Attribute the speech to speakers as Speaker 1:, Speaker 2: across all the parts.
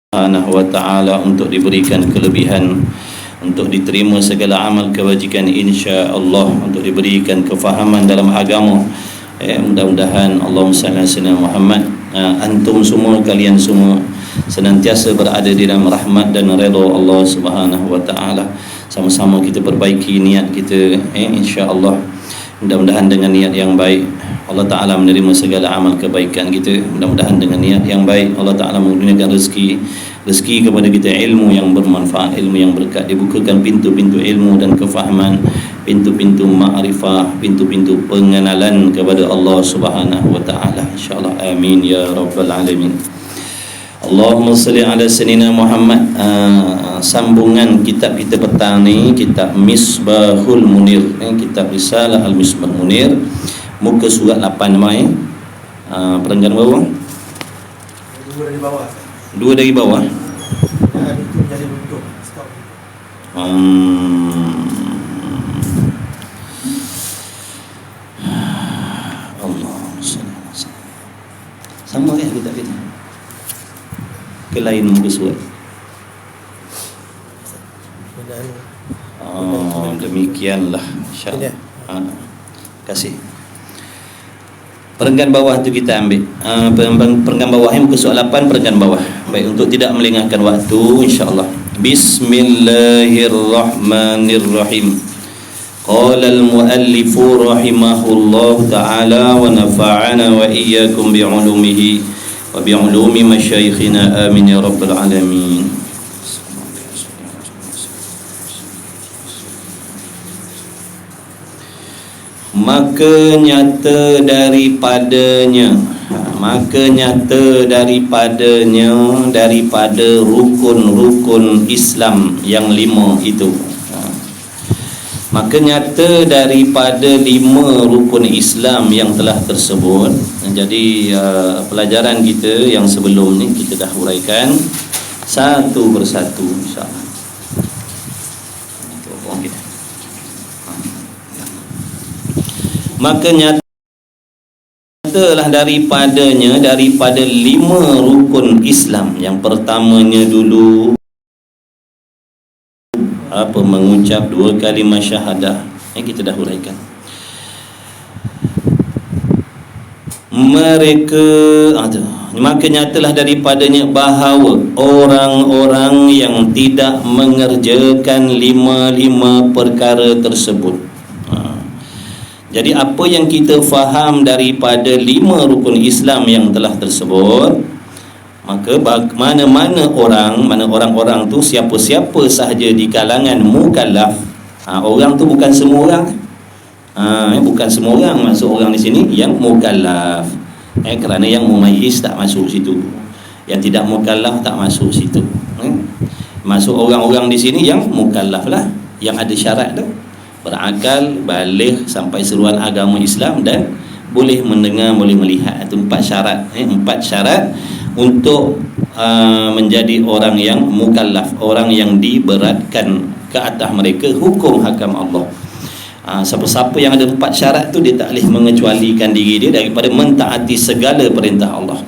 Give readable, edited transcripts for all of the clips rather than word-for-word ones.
Speaker 1: Subhanahu wa ta'ala untuk diberikan kelebihan, untuk diterima segala amal kebajikan insya-Allah, untuk diberikan kefahaman dalam agama. Mudah-mudahan Allahumma salli ala Muhammad, antum semua, kalian semua senantiasa berada di dalam rahmat dan redha Allah Subhanahu wa ta'ala. Sama-sama kita perbaiki niat kita, insya-Allah. Mudah-mudahan dengan niat yang baik Allah Ta'ala menerima segala amal kebaikan kita. Mudah-mudahan dengan niat yang baik Allah Ta'ala menggunakan rezeki kepada kita, ilmu yang bermanfaat, ilmu yang berkat. Dibukakan pintu-pintu ilmu dan kefahaman, pintu-pintu ma'rifah, pintu-pintu pengenalan kepada Allah Subhanahu wa Ta'ala, insya-Allah. Amin ya rabbal alamin. Allahumma salli ala sayyidina Muhammad. Sambungan kitab kita petang ni, kitab Misbahul Munir, kitab Risalah Al-Misbah Munir, muka surat 8 mai. Perenggan bawah. Dua dari bawah.
Speaker 2: Itu jadi bentuk stop.
Speaker 1: Allah sama ya kita ke lain muka surat. Demikianlah, insya-Allah. Kasih. Perenggan bawah tu kita ambil. Perenggan bawah muka surat 8, perenggan bawah. Baik, untuk tidak melengahkan waktu, insya-Allah. Bismillahirrahmanirrahim. Qala al-muallif rahimahullahu ta'ala wa nafa'ana wa iyyakum bi'ulumihi wa bi'ulumi masyayikhina, amin ya rabbal alamin. Maka nyata daripadanya daripada rukun-rukun Islam yang 5 itu. Maka nyata daripada 5 rukun Islam yang telah tersebut. Jadi pelajaran kita yang sebelum ni kita dah huraikan satu persatu, insya-Allah. Maka nyatalah daripada 5 rukun Islam. Yang pertamanya dulu mengucap 2 kalimah syahadah. Kita dah huraikan. Maka nyatalah daripadanya bahawa orang-orang yang tidak mengerjakan 5 perkara tersebut. Jadi apa yang kita faham daripada 5 rukun Islam yang telah tersebut, maka mana-mana orang-orang tu, siapa-siapa sahaja di kalangan mukallaf. Orang tu bukan semua orang. Bukan semua orang, maksud orang di sini yang mukallaf. Kerana yang mumayyiz tak masuk situ, yang tidak mukallaf tak masuk situ. Masuk orang-orang di sini yang mukallaf lah, yang ada syarat tu, berakal, baligh, sampai seruan agama Islam, dan boleh mendengar, boleh melihat. Itu 4 syarat. 4 syarat untuk menjadi orang yang mukallaf, orang yang diberatkan ke atas mereka hukum hakam Allah. Siapa-siapa yang ada 4 syarat tu, dia tak boleh mengecualikan diri dia daripada mentaati segala perintah Allah.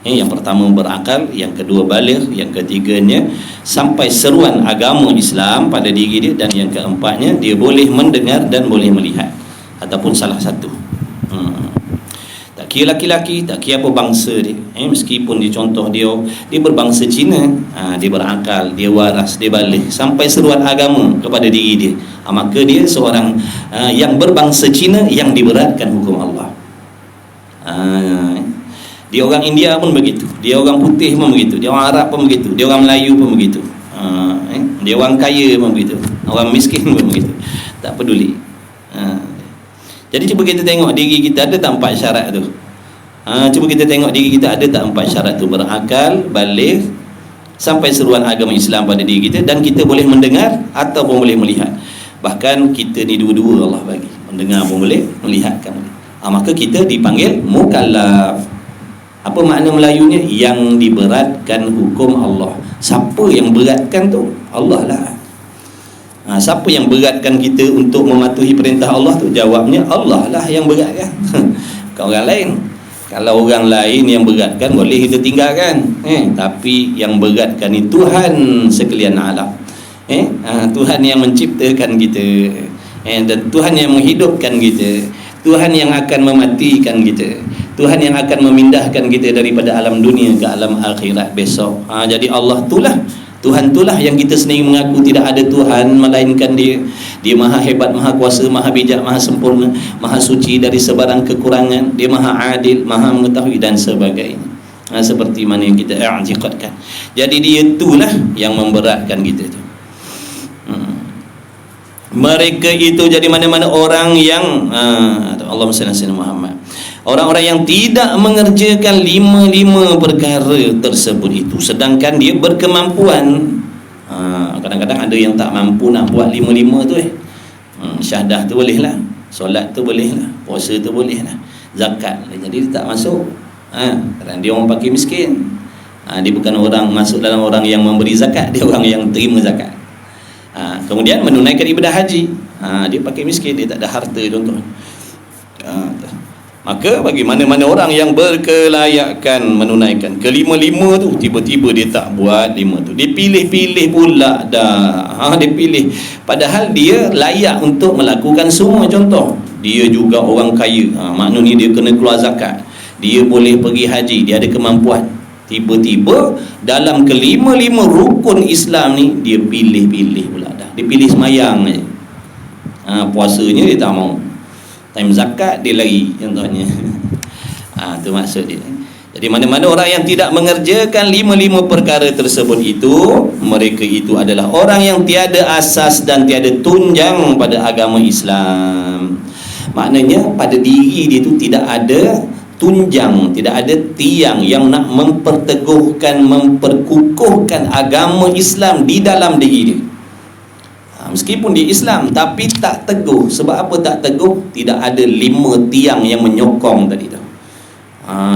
Speaker 1: Yang pertama berakal, yang kedua baligh, yang ketiganya sampai seruan agama Islam pada diri dia, dan yang keempatnya dia boleh mendengar dan boleh melihat, ataupun salah satu. Tak kira laki-laki, tak kira apa bangsa dia. Meskipun dia contoh dia berbangsa Cina, dia berakal, dia waras, dia baligh, sampai seruan agama kepada diri dia, maka dia seorang yang berbangsa Cina yang diberatkan hukum Allah. Dia orang India pun begitu, dia orang putih pun begitu, dia orang Arab pun begitu, dia orang Melayu pun begitu, dia orang kaya pun begitu, orang miskin pun begitu, tak peduli. Jadi cuba kita tengok diri kita ada tak 4 syarat tu. Cuba kita tengok diri kita ada tak 4 syarat tu: berakal, baligh, sampai seruan agama Islam pada diri kita, dan kita boleh mendengar ataupun boleh melihat. Bahkan kita ni dua-dua Allah bagi, mendengar pun boleh, melihat kan boleh. Maka kita dipanggil mukallaf. Apa makna Melayunya? Yang diberatkan hukum Allah. Siapa yang beratkan tu? Allah lah. Siapa yang beratkan kita untuk mematuhi perintah Allah tu? Jawabnya Allah lah yang beratkan. Bukan orang lain. Kalau orang lain yang beratkan boleh kita tinggalkan, tapi yang beratkan ni Tuhan sekalian alam. Tuhan yang menciptakan kita, dan Tuhan yang menghidupkan kita, Tuhan yang akan mematikan kita, Tuhan yang akan memindahkan kita daripada alam dunia ke alam akhirat besok. Jadi Allah itulah, Tuhan itulah yang kita sendiri mengaku tidak ada Tuhan melainkan Dia. Dia maha hebat, maha kuasa, maha bijak, maha sempurna, maha suci dari sebarang kekurangan. Dia maha adil, maha mengetahui dan sebagainya. Seperti mana yang kita i'tiqadkan. Jadi Dia itulah yang memberatkan kita tu. Mereka itu jadi mana-mana orang yang Allahumma salli ala Muhammad, orang-orang yang tidak mengerjakan lima perkara tersebut itu, sedangkan dia berkemampuan. Kadang-kadang ada yang tak mampu nak buat lima tu. Syahadah tu boleh lah, solat tu boleh lah, puasa tu boleh lah, zakat jadi dia tak masuk. Kerana dia orang pakai miskin. Dia bukan orang masuk dalam orang yang memberi zakat, dia orang yang terima zakat. Kemudian menunaikan ibadah haji, dia pakai miskin, dia tak ada harta contoh. Maka bagi mana-mana orang yang berkelayakan menunaikan kelima-lima tu, tiba-tiba dia tak buat lima tu, dia pilih-pilih pula dah. Dia pilih, padahal dia layak untuk melakukan semua. Contoh, dia juga orang kaya, maknanya dia kena keluar zakat, dia boleh pergi haji, dia ada kemampuan. Tiba-tiba dalam kelima-lima rukun Islam ni dia pilih-pilih pula dah. Dia pilih semayang je. Puasanya dia tak mau. Time zakat dia lari contohnya. Tu maksud dia. Jadi mana-mana orang yang tidak mengerjakan lima-lima perkara tersebut itu, mereka itu adalah orang yang tiada asas dan tiada tunjang pada agama Islam. Maknanya pada diri dia itu tidak ada tunjang, tidak ada tiang yang nak memperteguhkan, memperkukuhkan agama Islam di dalam diri dia. Meskipun dia Islam tapi tak teguh. Sebab apa tak teguh? Tidak ada lima tiang yang menyokong tadi tu.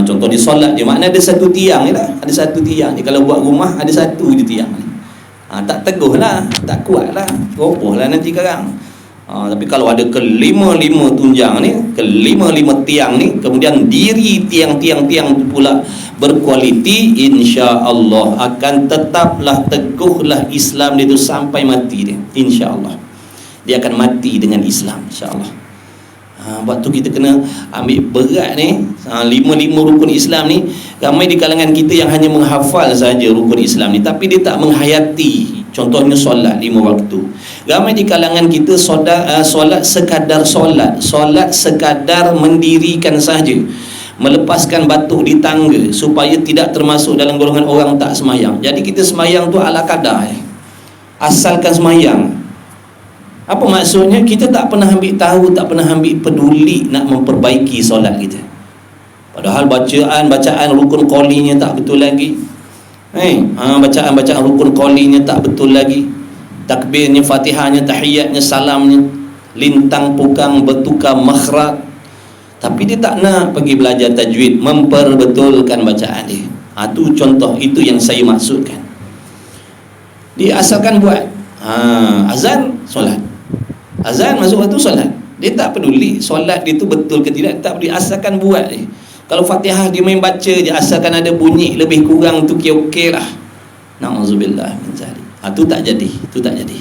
Speaker 1: Contoh di solat je, makna ada satu tiang je lah. Ada satu tiang je. Kalau buat rumah ada satu je tiang ni. Tak teguh lah, tak kuat lah, roboh lah nanti sekarang. Tapi kalau ada kelima-lima tunjang ni, kelima-lima tiang ni, kemudian diri tiang-tiang-tiang tu pula berkualiti, insya-Allah akan tetaplah teguhlah Islam dia tu sampai mati dia. Insya-Allah dia akan mati dengan Islam, insya-Allah. Waktu kita kena ambil berat ni, lima-lima rukun Islam ni. Ramai di kalangan kita yang hanya menghafal saja rukun Islam ni, tapi dia tak menghayati. Contohnya solat 5 waktu. Ramai di kalangan kita solat sekadar solat sekadar mendirikan saja, melepaskan batuk di tangga supaya tidak termasuk dalam golongan orang tak semayang. Jadi kita semayang tu ala kadar, asalkan semayang. Apa maksudnya? Kita tak pernah ambil tahu, tak pernah ambil peduli nak memperbaiki solat kita. Padahal bacaan rukun qolinya tak betul lagi. Bacaan rukun qolinya tak betul lagi. Takbirnya, Fatihahnya, tahiyatnya, salamnya lintang pukang bertukar makhraj. Tapi dia tak nak pergi belajar tajwid, memperbetulkan bacaan dia. Itu contoh, itu yang saya maksudkan. Dia asalkan buat azan, solat. Azan masuk waktu solat. Dia tak peduli solat dia tu betul ke tidak, tak peduli, asalkan buat dia. Kalau Fatihah dia main baca je, asalkan ada bunyi lebih kurang tu okey lah. Na'udzubillah min zalik. Itu tak jadi, itu tak jadi.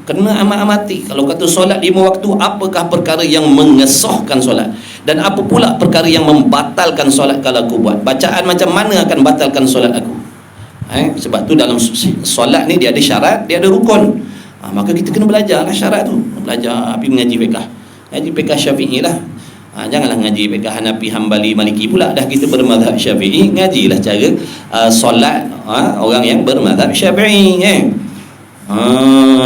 Speaker 1: Kena amat-amati. Kalau kata solat 5 waktu, apakah perkara yang mengesahkan solat, dan apa pula perkara yang membatalkan solat kalau aku buat? Bacaan macam mana akan batalkan solat aku? Sebab tu dalam solat ni dia ada syarat, dia ada rukun. Maka kita kena belajar lah syarat tu. Belajar, pergi mengaji fiqah. Ngaji fiqah Syafi'i lah. Janganlah ngaji fiqah Hanafi, Hambali, Maliki pula. Dah kita bermazhab Syafi'i, ngajilah cara solat orang yang bermazhab Syafi'i.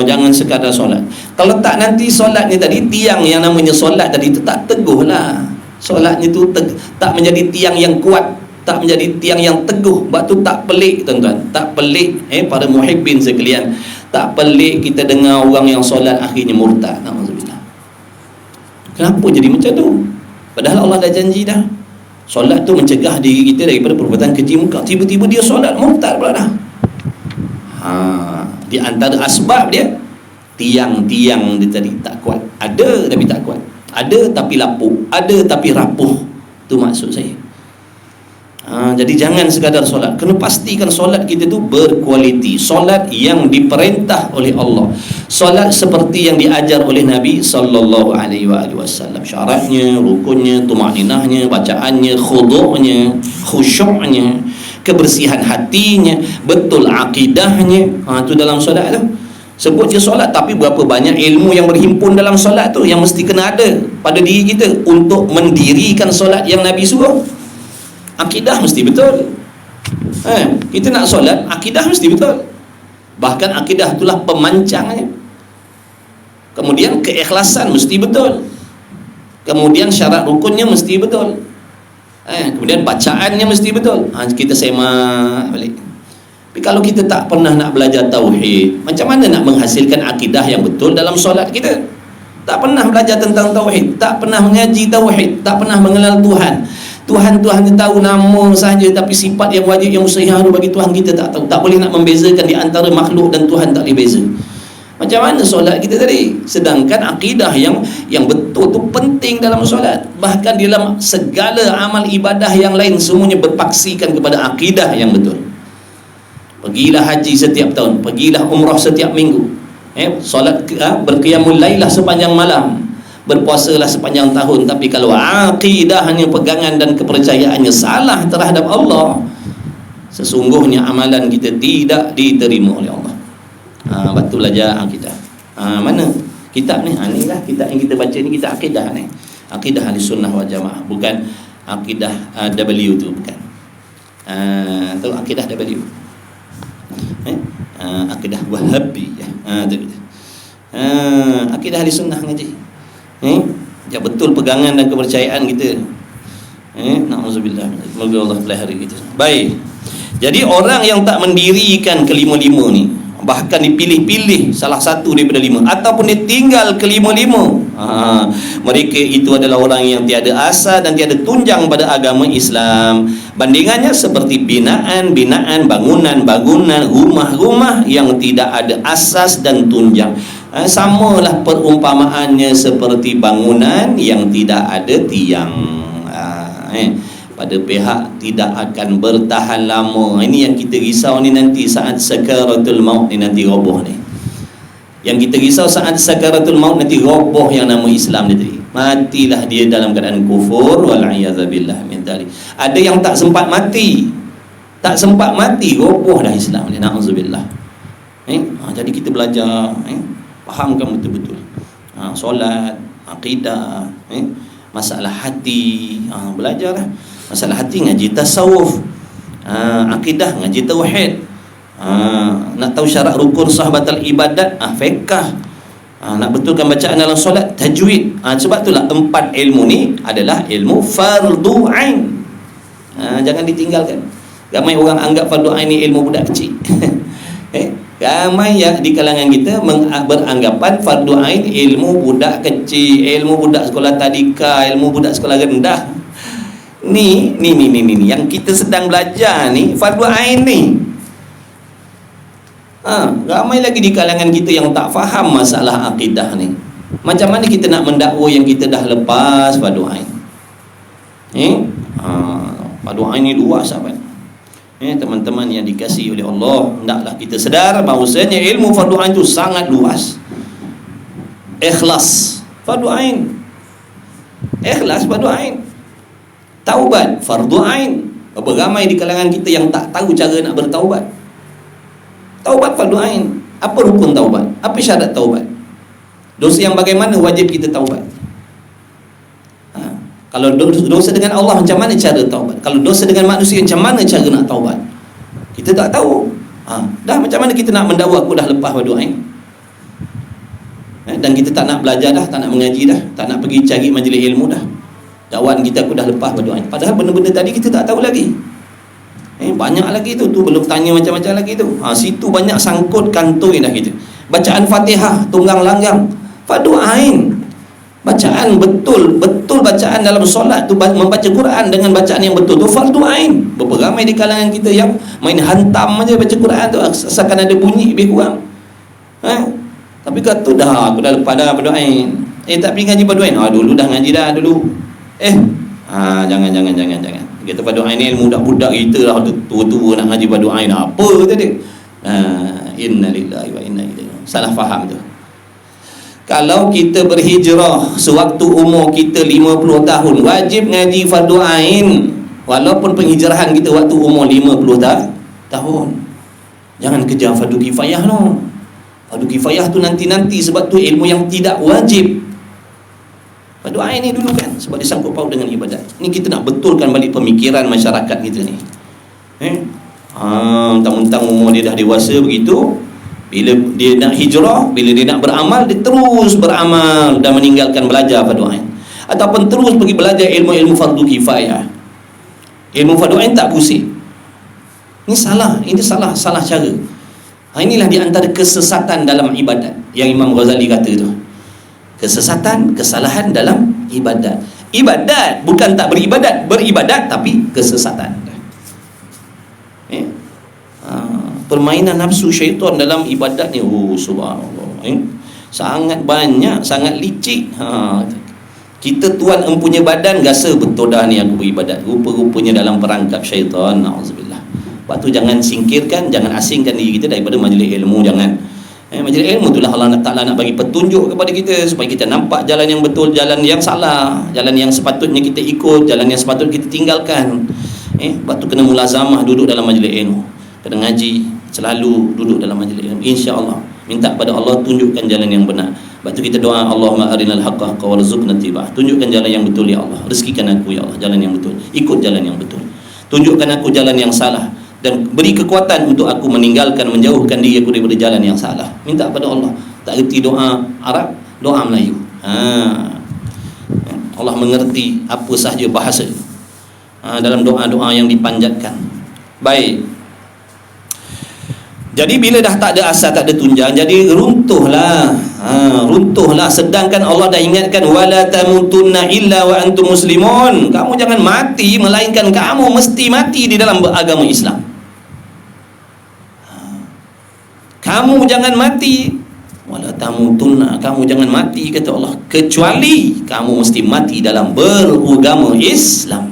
Speaker 1: Jangan sekadar solat. Kalau tak, nanti solat ni tadi, tiang yang namanya solat tadi tu tak teguh lah. Solatnya tu tak menjadi tiang yang kuat, tak menjadi tiang yang teguh. Sebab tu tak pelik tuan-tuan, tak pelik para muhibbin sekalian, tak pelik kita dengar orang yang solat akhirnya murtad. Na'udzubillah. Kenapa jadi macam tu? Padahal Allah dah janji dah, solat tu mencegah diri kita daripada perbuatan keji munkar. Tiba-tiba dia solat murtad pula dah. Di antara asbab dia, tiang-tiang dia tadi tak kuat. Ada tapi tak kuat, ada tapi lapuk, ada tapi rapuh. Itu maksud saya. Jadi jangan sekadar solat, kena pastikan solat kita tu berkualiti, solat yang diperintah oleh Allah, solat seperti yang diajar oleh Nabi sallallahu alaihi wasallam. Syaratnya, rukunnya, tumaninahnya, bacaannya, khudu'nya, khusyuknya, kebersihan hatinya, betul akidahnya. Itu dalam solat tu. Sebut je solat, tapi berapa banyak ilmu yang berhimpun dalam solat tu yang mesti kena ada pada diri kita untuk mendirikan solat yang Nabi suruh. Akidah mesti betul. Kita nak solat, akidah mesti betul. Bahkan akidah itulah pemancangnya. Kemudian keikhlasan mesti betul. Kemudian syarat rukunnya mesti betul. Kemudian bacaannya mesti betul. Kita semak balik. Tapi kalau kita tak pernah nak belajar tauhid, macam mana nak menghasilkan akidah yang betul dalam solat kita? Tak pernah belajar tentang tauhid, tak pernah mengaji tauhid, tak pernah mengenal Tuhan. Tuhan hanya tahu nama sahaja, tapi sifat yang wajib yang mustahil bagi Tuhan kita tak tahu. Tak boleh nak membezakan di antara makhluk dan Tuhan, tak boleh beza. Macam mana solat kita tadi? Sedangkan akidah yang betul tu penting dalam solat. Bahkan dalam segala amal ibadah yang lain semuanya berpaksikan kepada akidah yang betul. Pergilah haji setiap tahun, pergilah umrah setiap minggu. Solat berqiyamul lailah sepanjang malam, berpuasalah sepanjang tahun, tapi kalau akidahnya, pegangan dan kepercayaannya salah terhadap Allah, sesungguhnya amalan kita tidak diterima oleh Allah. Betul belajar akidah. Mana kitab ni? Ni lah kitab yang kita baca ni, kita akidah ni. Akidah Ahlussunnah wal Jamaah, bukan akidah W tu, bukan. Tahu akidah W? Akidah Wahabi ya. Akidah Ahlussunnah ngaji. Ya betul pegangan dan kepercayaan kita. Na'udzubillah. Semoga Allah pelihara kita. Baik. Jadi orang yang tak mendirikan kelima-lima ni, bahkan dipilih-pilih salah satu daripada lima, ataupun dia tinggal kelima-lima, mereka itu adalah orang yang tiada asas dan tiada tunjang pada agama Islam. Bandingannya seperti binaan, bangunan, rumah-rumah yang tidak ada asas dan tunjang. Samalah perumpamaannya seperti bangunan yang tidak ada tiang. Pada pihak tidak akan bertahan lama. Ini yang kita risau ni nanti saat sakaratul maut ni nanti roboh ni. Yang kita risau saat sakaratul maut nanti roboh yang nama Islam ni tadi. Matilah dia dalam keadaan kufur wal'iyadzabillah min dzalik. Ada yang tak sempat mati. Tak sempat mati roboh dah Islam ni. Na'udzubillah. Jadi kita belajar, fahamkan betul-betul. Solat, akidah, masalah hati, belajarlah. Masalah hati ngaji tasawuf, akidah ngaji tauhid, nak tahu syarat rukun sah batal ibadat, fiqh, nak betulkan bacaan dalam solat, tajwid. Sebab itulah 4 ilmu ni adalah ilmu fardu ain. Jangan ditinggalkan. Ramai orang anggap fardu ain ni ilmu budak kecil. Ramai yang di kalangan kita beranggapan fardu ain ilmu budak kecil, ilmu budak sekolah tadika, ilmu budak sekolah rendah. Ni yang kita sedang belajar ni fardu ain ni. Ramai lagi di kalangan kita yang tak faham masalah akidah ni. Macam mana kita nak mendakwa yang kita dah lepas fardu ain? Fardu ain ni luas sahabat. Teman-teman yang dikasihi oleh Allah, hendaklah kita sedar bahawasanya ilmu fardu ain itu sangat luas. Ikhlas fardu ain. Ikhlas fardu ain. Taubat fardu ain. Beramai di kalangan kita yang tak tahu cara nak bertaubat. Taubat fardu ain. Apa rukun taubat? Apa syarat taubat? Dosa yang bagaimana wajib kita taubat? Kalau dosa dengan Allah, macam mana cara taubat? Kalau dosa dengan manusia, macam mana cara nak taubat? Kita tak tahu. Dah macam mana kita nak mendakwa aku dah lepas fardu ain? Dan kita tak nak belajar dah, tak nak mengaji dah, tak nak pergi cari majlis ilmu dah. Dakwaan kita aku dah lepas berdoa. Padahal benda-benda tadi kita tak tahu lagi. Banyak lagi tu belum tanya macam-macam lagi tu. Situ banyak sangkut kantoi dah kita. Bacaan Fatihah tunggang langgang fardu ain. Bacaan betul bacaan dalam solat tu, membaca Quran dengan bacaan yang betul tu fardu ain. Berapa ramai di kalangan kita yang main hantam aja baca Quran tu, asalkan ada bunyi lebih kurang. Tapi kata dah aku dah lepas dah fardu ain. Tak pergi ngaji fardu ain. Dulu dah ngaji dah dulu. Jangan. Kita pada doa ini budak-budak kita lah, tua-tua nak ngaji pada doa ini apa tadi? Inna lillahi wa inna ilaihi raji'un. Salah faham tu. Kalau kita berhijrah sewaktu umur kita 50 tahun, wajib ngaji fardu ain walaupun penghijrahan kita waktu umur 50 tahun. Jangan kejar fardu kifayah no. Fardu kifayah tu nanti sebab tu ilmu yang tidak wajib. Fardu ain ni dulu kan sebab dia sangkut paut dengan ibadat. Ni kita nak betulkan balik pemikiran masyarakat kita ni. Mentang-mentang umur dia dah dewasa begitu, bila dia nak hijrah, bila dia nak beramal, dia terus beramal dan meninggalkan belajar fardu ain. Ataupun terus pergi belajar ilmu-ilmu fardu kifayah. Ilmu fardu ain tak pusing. Ini salah cara. Inilah di antara kesesatan dalam ibadat yang Imam Ghazali kata tu. Kesalahan dalam ibadat. Ibadat bukan tak beribadat tapi kesesatan. Permainan nafsu syaitan dalam ibadat ni, subhanallah, sangat banyak, sangat licik. Kita tuan empunya badan, rasa betul dah ni aku beribadat, rupa-rupanya dalam perangkap syaitan. Na'udzubillah. Lepas tu jangan singkirkan, jangan asingkan diri kita daripada majlis ilmu. Jangan majlis ilmu itulah Allah Ta'ala nak bagi petunjuk kepada kita supaya kita nampak jalan yang betul, jalan yang salah, jalan yang sepatutnya kita ikut, jalan yang sepatutnya kita tinggalkan. Lepas tu kena mulazamah duduk dalam majlis ilmu, kena ngaji, selalu duduk dalam majlis ilmu, insya-Allah. Minta pada Allah tunjukkan jalan yang benar. Lepas tu kita doa, Allahumma arinal haqqa warzuqna tibah. Tunjukkan jalan yang betul ya Allah. Rezekikan aku ya Allah jalan yang betul. Ikut jalan yang betul. Tunjukkan aku jalan yang salah dan beri kekuatan untuk aku meninggalkan, menjauhkan diri aku daripada jalan yang salah. Minta pada Allah. Tak erti doa Arab, doa Melayu. Allah mengerti apa sahaja bahasa dalam doa-doa yang dipanjatkan. Baik. Jadi bila dah tak ada asas, tak ada tunjang, jadi runtuhlah. Sedangkan Allah dah ingatkan, wala tamutunna illa wa antum muslimun. Kamu jangan mati melainkan kamu mesti mati di dalam beragama Islam. Kamu jangan mati, wala tamutunna, kamu jangan mati kata Allah, kecuali kamu mesti mati dalam beragama Islam.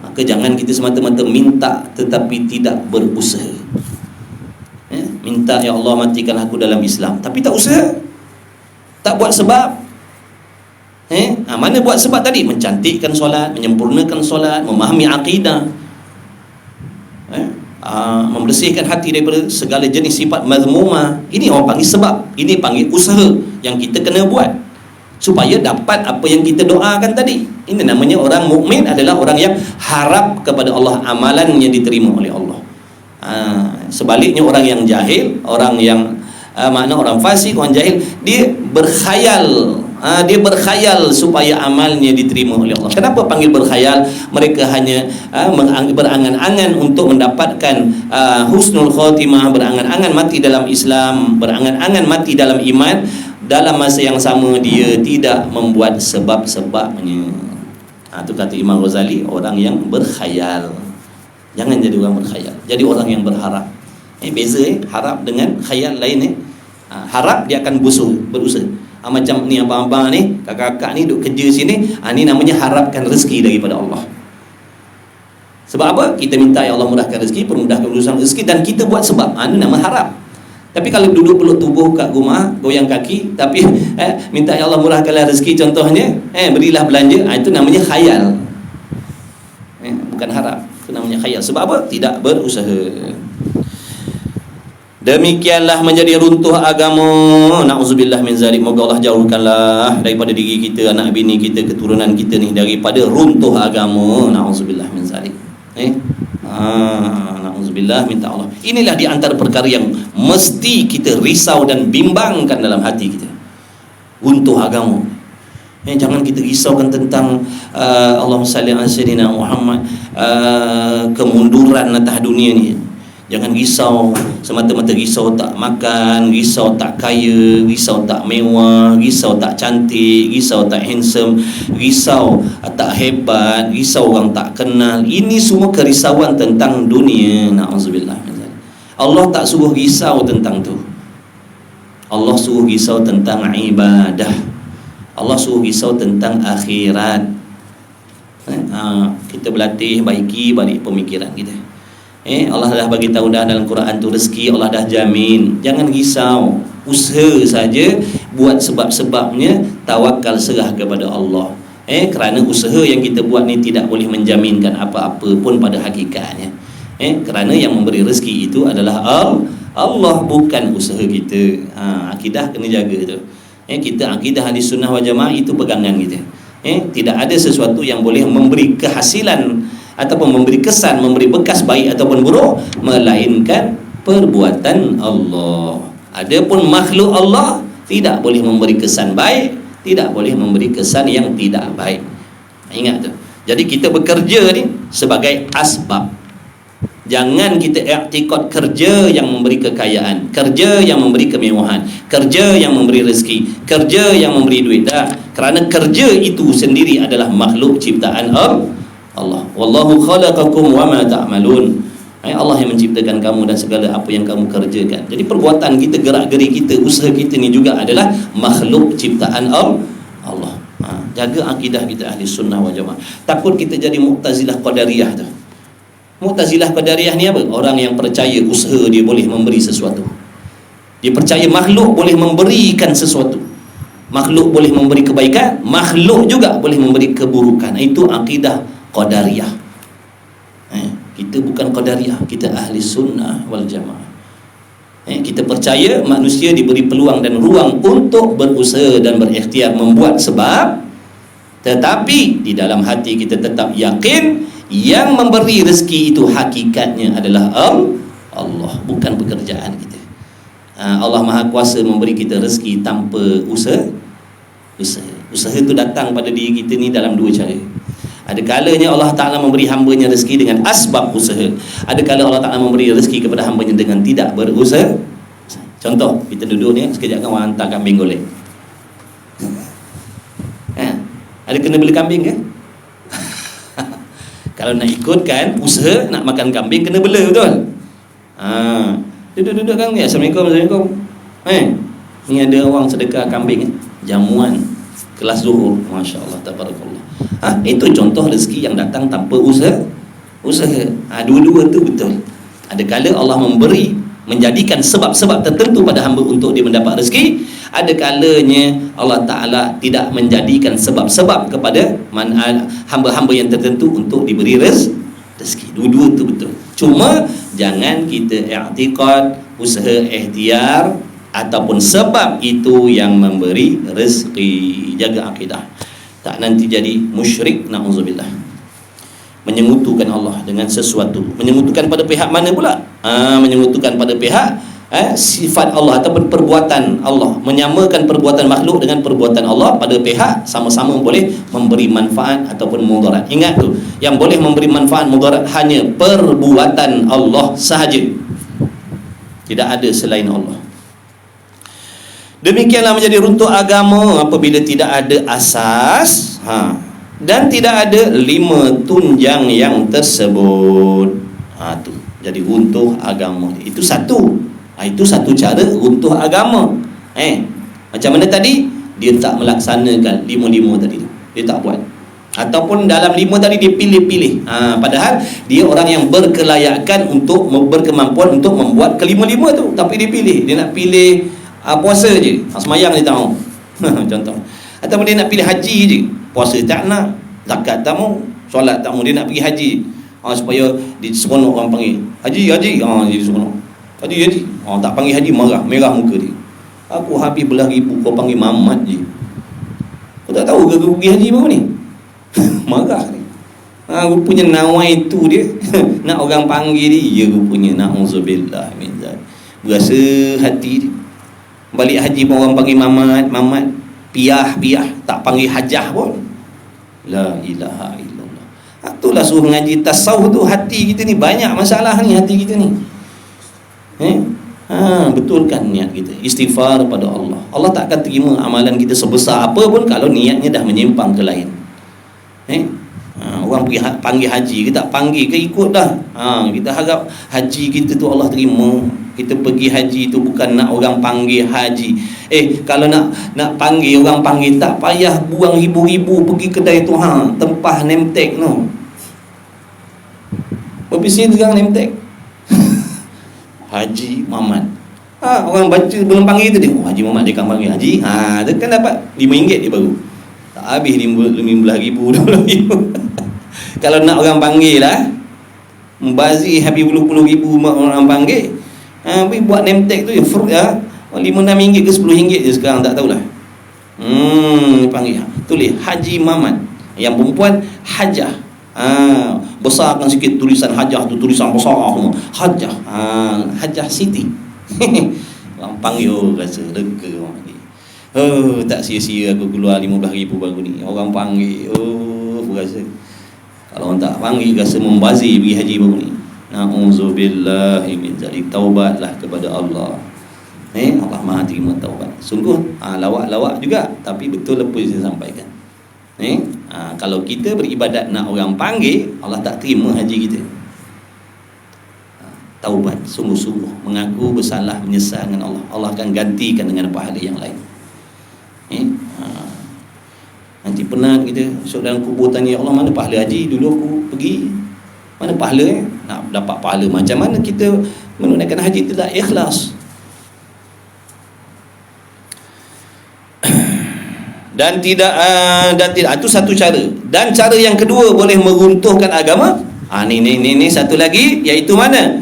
Speaker 1: Maka jangan kita semata-mata minta tetapi tidak berusaha. Minta ya Allah matikan aku dalam Islam tapi tak usaha, tak buat sebab. Mana buat sebab tadi? Mencantikkan solat, menyempurnakan solat, memahami akidah, membersihkan hati daripada segala jenis sifat mazmumah. Ini orang panggil sebab, ini panggil usaha yang kita kena buat supaya dapat apa yang kita doakan tadi. Ini namanya orang mukmin adalah orang yang harap kepada Allah amalannya diterima oleh Allah. Sebaliknya orang yang jahil, orang yang orang fasik, orang jahil, dia berkhayal, supaya amalnya diterima oleh Allah. Kenapa panggil berkhayal? Mereka hanya berangan-angan untuk mendapatkan husnul khotimah, berangan-angan mati dalam Islam, berangan-angan mati dalam iman. Dalam masa yang sama dia tidak membuat sebab-sebabnya. Itu kata Imam Ghazali, orang yang berkhayal. Jangan jadi orang berkhayal, jadi orang yang berharap. Beza harap dengan khayal lain. Harap dia akan berusaha. Macam ni abang-abang ni, kakak-kakak ni duk kerja sini, ni namanya harapkan rezeki daripada Allah. Sebab apa? Kita minta ya Allah mudahkan rezeki, permudahkan urusan rezeki, dan kita buat sebab. Ini nama harap. Tapi kalau duduk peluk tubuh kat rumah, goyang kaki, tapi minta ya Allah murahkanlah rezeki contohnya, berilah belanja, itu namanya khayal. Bukan harap. Itu namanya khayal. Sebab apa? Tidak berusaha. Demikianlah menjadi runtuh agama. Na'udzubillah min zalik. Moga Allah jauhkanlah daripada diri kita, anak bini kita, keturunan kita ni daripada runtuh agama. Na'udzubillah min zalik. Na'udzubillah, minta Allah. Inilah di antara perkara yang mesti kita risau dan bimbangkan dalam hati kita. Runtuh agama. Jangan kita risaukan tentang Allahumma salli ala sayyidina Muhammad, kemunduran atas dunia ni. Jangan risau, semata-mata risau tak makan, risau tak kaya, risau tak mewah, risau tak cantik, risau tak handsome, risau tak hebat, risau orang tak kenal. Ini semua kerisauan tentang dunia. Na'udzubillah. Allah tak suruh risau tentang tu. Allah suruh risau tentang ibadah. Allah suruh risau tentang akhirat. Kita berlatih baiki balik pemikiran kita. Allah dah bagi tahu dah dalam Quran tu, rezeki Allah dah jamin. Jangan risau, usaha saja, buat sebab-sebabnya, tawakal, serah kepada Allah. Kerana usaha yang kita buat ni tidak boleh menjaminkan apa-apa pun pada hakikatnya. Kerana yang memberi rezeki itu adalah Allah, bukan usaha kita. Akidah kena jaga tu. Kita akidah Ahli Sunnah wal Jamaah itu pegangan kita. Tidak ada sesuatu yang boleh memberi kehasilan ataupun memberi kesan, memberi bekas baik ataupun buruk, melainkan perbuatan Allah. Adapun makhluk Allah tidak boleh memberi kesan baik, tidak boleh memberi kesan yang tidak baik. Ingat tu. Jadi kita bekerja ni sebagai asbab. Jangan kita i'tikad kerja yang memberi kekayaan, kerja yang memberi kemewahan, kerja yang memberi rezeki, kerja yang memberi duit. Dah, kerana kerja itu sendiri adalah makhluk ciptaan Allah. Wallahu khalaqakum wama ta'malun. Allah yang menciptakan kamu dan segala apa yang kamu kerjakan. Jadi perbuatan kita, gerak-geri kita, usaha kita ni juga adalah makhluk ciptaan Allah. Jaga akidah kita Ahli Sunnah wal Jamaah. Takut kita jadi Mu'tazilah Qadariyah tu. Mu'tazilah Qadariyah ni apa? Orang yang percaya usaha dia boleh memberi sesuatu. Dia percaya makhluk boleh memberikan sesuatu. Makhluk boleh memberi kebaikan, makhluk juga boleh memberi keburukan. Itu akidah Qadariyah. Kita bukan Qadariyah, kita Ahli Sunnah wal Jamaah. Kita percaya manusia diberi peluang dan ruang untuk berusaha dan berikhtiar membuat sebab, tetapi di dalam hati kita tetap yakin yang memberi rezeki itu hakikatnya adalah Allah, bukan pekerjaan kita. Allah Maha Kuasa memberi kita rezeki tanpa usaha. Usaha itu datang pada diri kita ni dalam dua cara. Ada kalanya Allah Ta'ala memberi hambanya rezeki dengan asbab usaha. Ada kala Allah Ta'ala memberi rezeki kepada hambanya dengan tidak berusaha. Contoh, kita duduk ni, sekejap kan orang hantar kambing golek. Ada kena beli kambing ke? Kalau nak ikutkan usaha, nak makan kambing, kena bela, betul? Duduk-duduk kan, Assalamualaikum. Ni ada orang sedekah kambing, jamuan kelas zuhur, Masya Allah, tabarakallah. Itu contoh rezeki yang datang tanpa usaha. Dua-dua tu betul. Ada kala Allah memberi, menjadikan sebab-sebab tertentu pada hamba untuk dia mendapat rezeki. Ada kalanya Allah Ta'ala tidak menjadikan sebab-sebab kepada hamba-hamba yang tertentu untuk diberi rezeki. Dua-dua tu betul. Cuma jangan kita i'tikad usaha ikhtiar ataupun sebab itu yang memberi rezeki. Jaga akidah, tak nanti jadi musyrik, na'udzubillah, menyengutukan Allah dengan sesuatu. Menyengutukan pada pihak mana pula? Menyengutukan pada pihak sifat Allah ataupun perbuatan Allah, menyamakan perbuatan makhluk dengan perbuatan Allah pada pihak sama-sama boleh memberi manfaat ataupun mudarat. Ingat tu, yang boleh memberi manfaat mudarat hanya perbuatan Allah sahaja, tidak ada selain Allah. Demikianlah menjadi runtuh agama apabila tidak ada asas dan tidak ada 5 tunjang yang tersebut. Tu jadi runtuh agama. Itu satu. Itu satu cara runtuh agama. Macam mana tadi? Dia tak melaksanakan 5 tadi tu. Dia tak buat. Ataupun dalam 5 tadi dia pilih-pilih. Padahal dia orang yang berkelayakan untuk, berkemampuan untuk membuat ke-5 tu, tapi dia pilih. Dia nak pilih puasa je, semayang dia tahu. Contoh. Ataupun dia nak pilih haji je, puasa tak nak, zakat tak mau, solat tak mau, dia nak pergi haji. Supaya seronok orang panggil haji. Jadi seronok haji. Tak panggil haji, merah muka dia. Aku habis belah ribu, kau panggil Mamat je. Kau tak tahu ke aku pergi haji baru ni? Marah ni. Rupanya nawai tu dia nak orang panggil dia, rupanya na'udzubillah min zalik. Berasa hati dia. Balik haji pun orang panggil Mamat, piah, tak panggil hajah pun. La ilaha illallah. Itulah suruh ngaji tasawuf tu. Hati kita ni banyak masalah ni, hati kita ni. Betulkan niat kita, istighfar pada Allah. Allah tak akan terima amalan kita sebesar apa pun kalau niatnya dah menyimpang ke lain. Orang pergi panggil haji, kita tak panggil ke ikut dah. Kita harap haji kita tu Allah terima. Kita pergi haji tu bukan nak orang panggil haji. Kalau nak panggil orang panggil, tak payah buang ribu-ribu pergi kedai tu, tempah name tag no. Berbisnes sekarang name tag. Haji Muhammad. Orang baca belum panggil tu dia, Haji Muhammad dia kan panggil haji. Dia kan dapat RM5 dia baru. Tak habis RM15,000, RM20,000. Kalau nak orang panggil lah, membazir habis puluh-puluh ribu orang panggil. Buat name tag tu ya, RM5-6 ke RM10 je sekarang, tak tahulah. Panggil tulis Haji Muhammad. Yang perempuan Hajah. Besarkan sikit tulisan Hajah tu, tulisan besar semua. Hajah. Hajah Siti. Orang panggil rasa lega orang ni. Tak sia-sia aku keluar RM15,000 baru ni. Orang panggil, berasa. Kalau orang tak panggil rasa membazir pergi haji baru ni. Na'udzubillahi min zalik. Taubatlah kepada Allah. Allah Maha terima taubat. Sungguh lawak-lawak juga, tapi betul apa yang saya sampaikan. Kalau kita beribadat nak orang panggil, Allah tak terima haji kita. Taubat sungguh-sungguh, mengaku bersalah, menyesal dengan Allah. Allah akan gantikan dengan pahala yang lain. Nanti penat kita masuk dalam kubur tanya, Allah mana pahala haji dulu aku pergi, mana pahala nak dapat pahala. Macam mana kita menunaikan haji tidak ikhlas? Dan tidak itu satu cara. Dan cara yang kedua boleh meruntuhkan agama. Ni satu lagi, iaitu mana?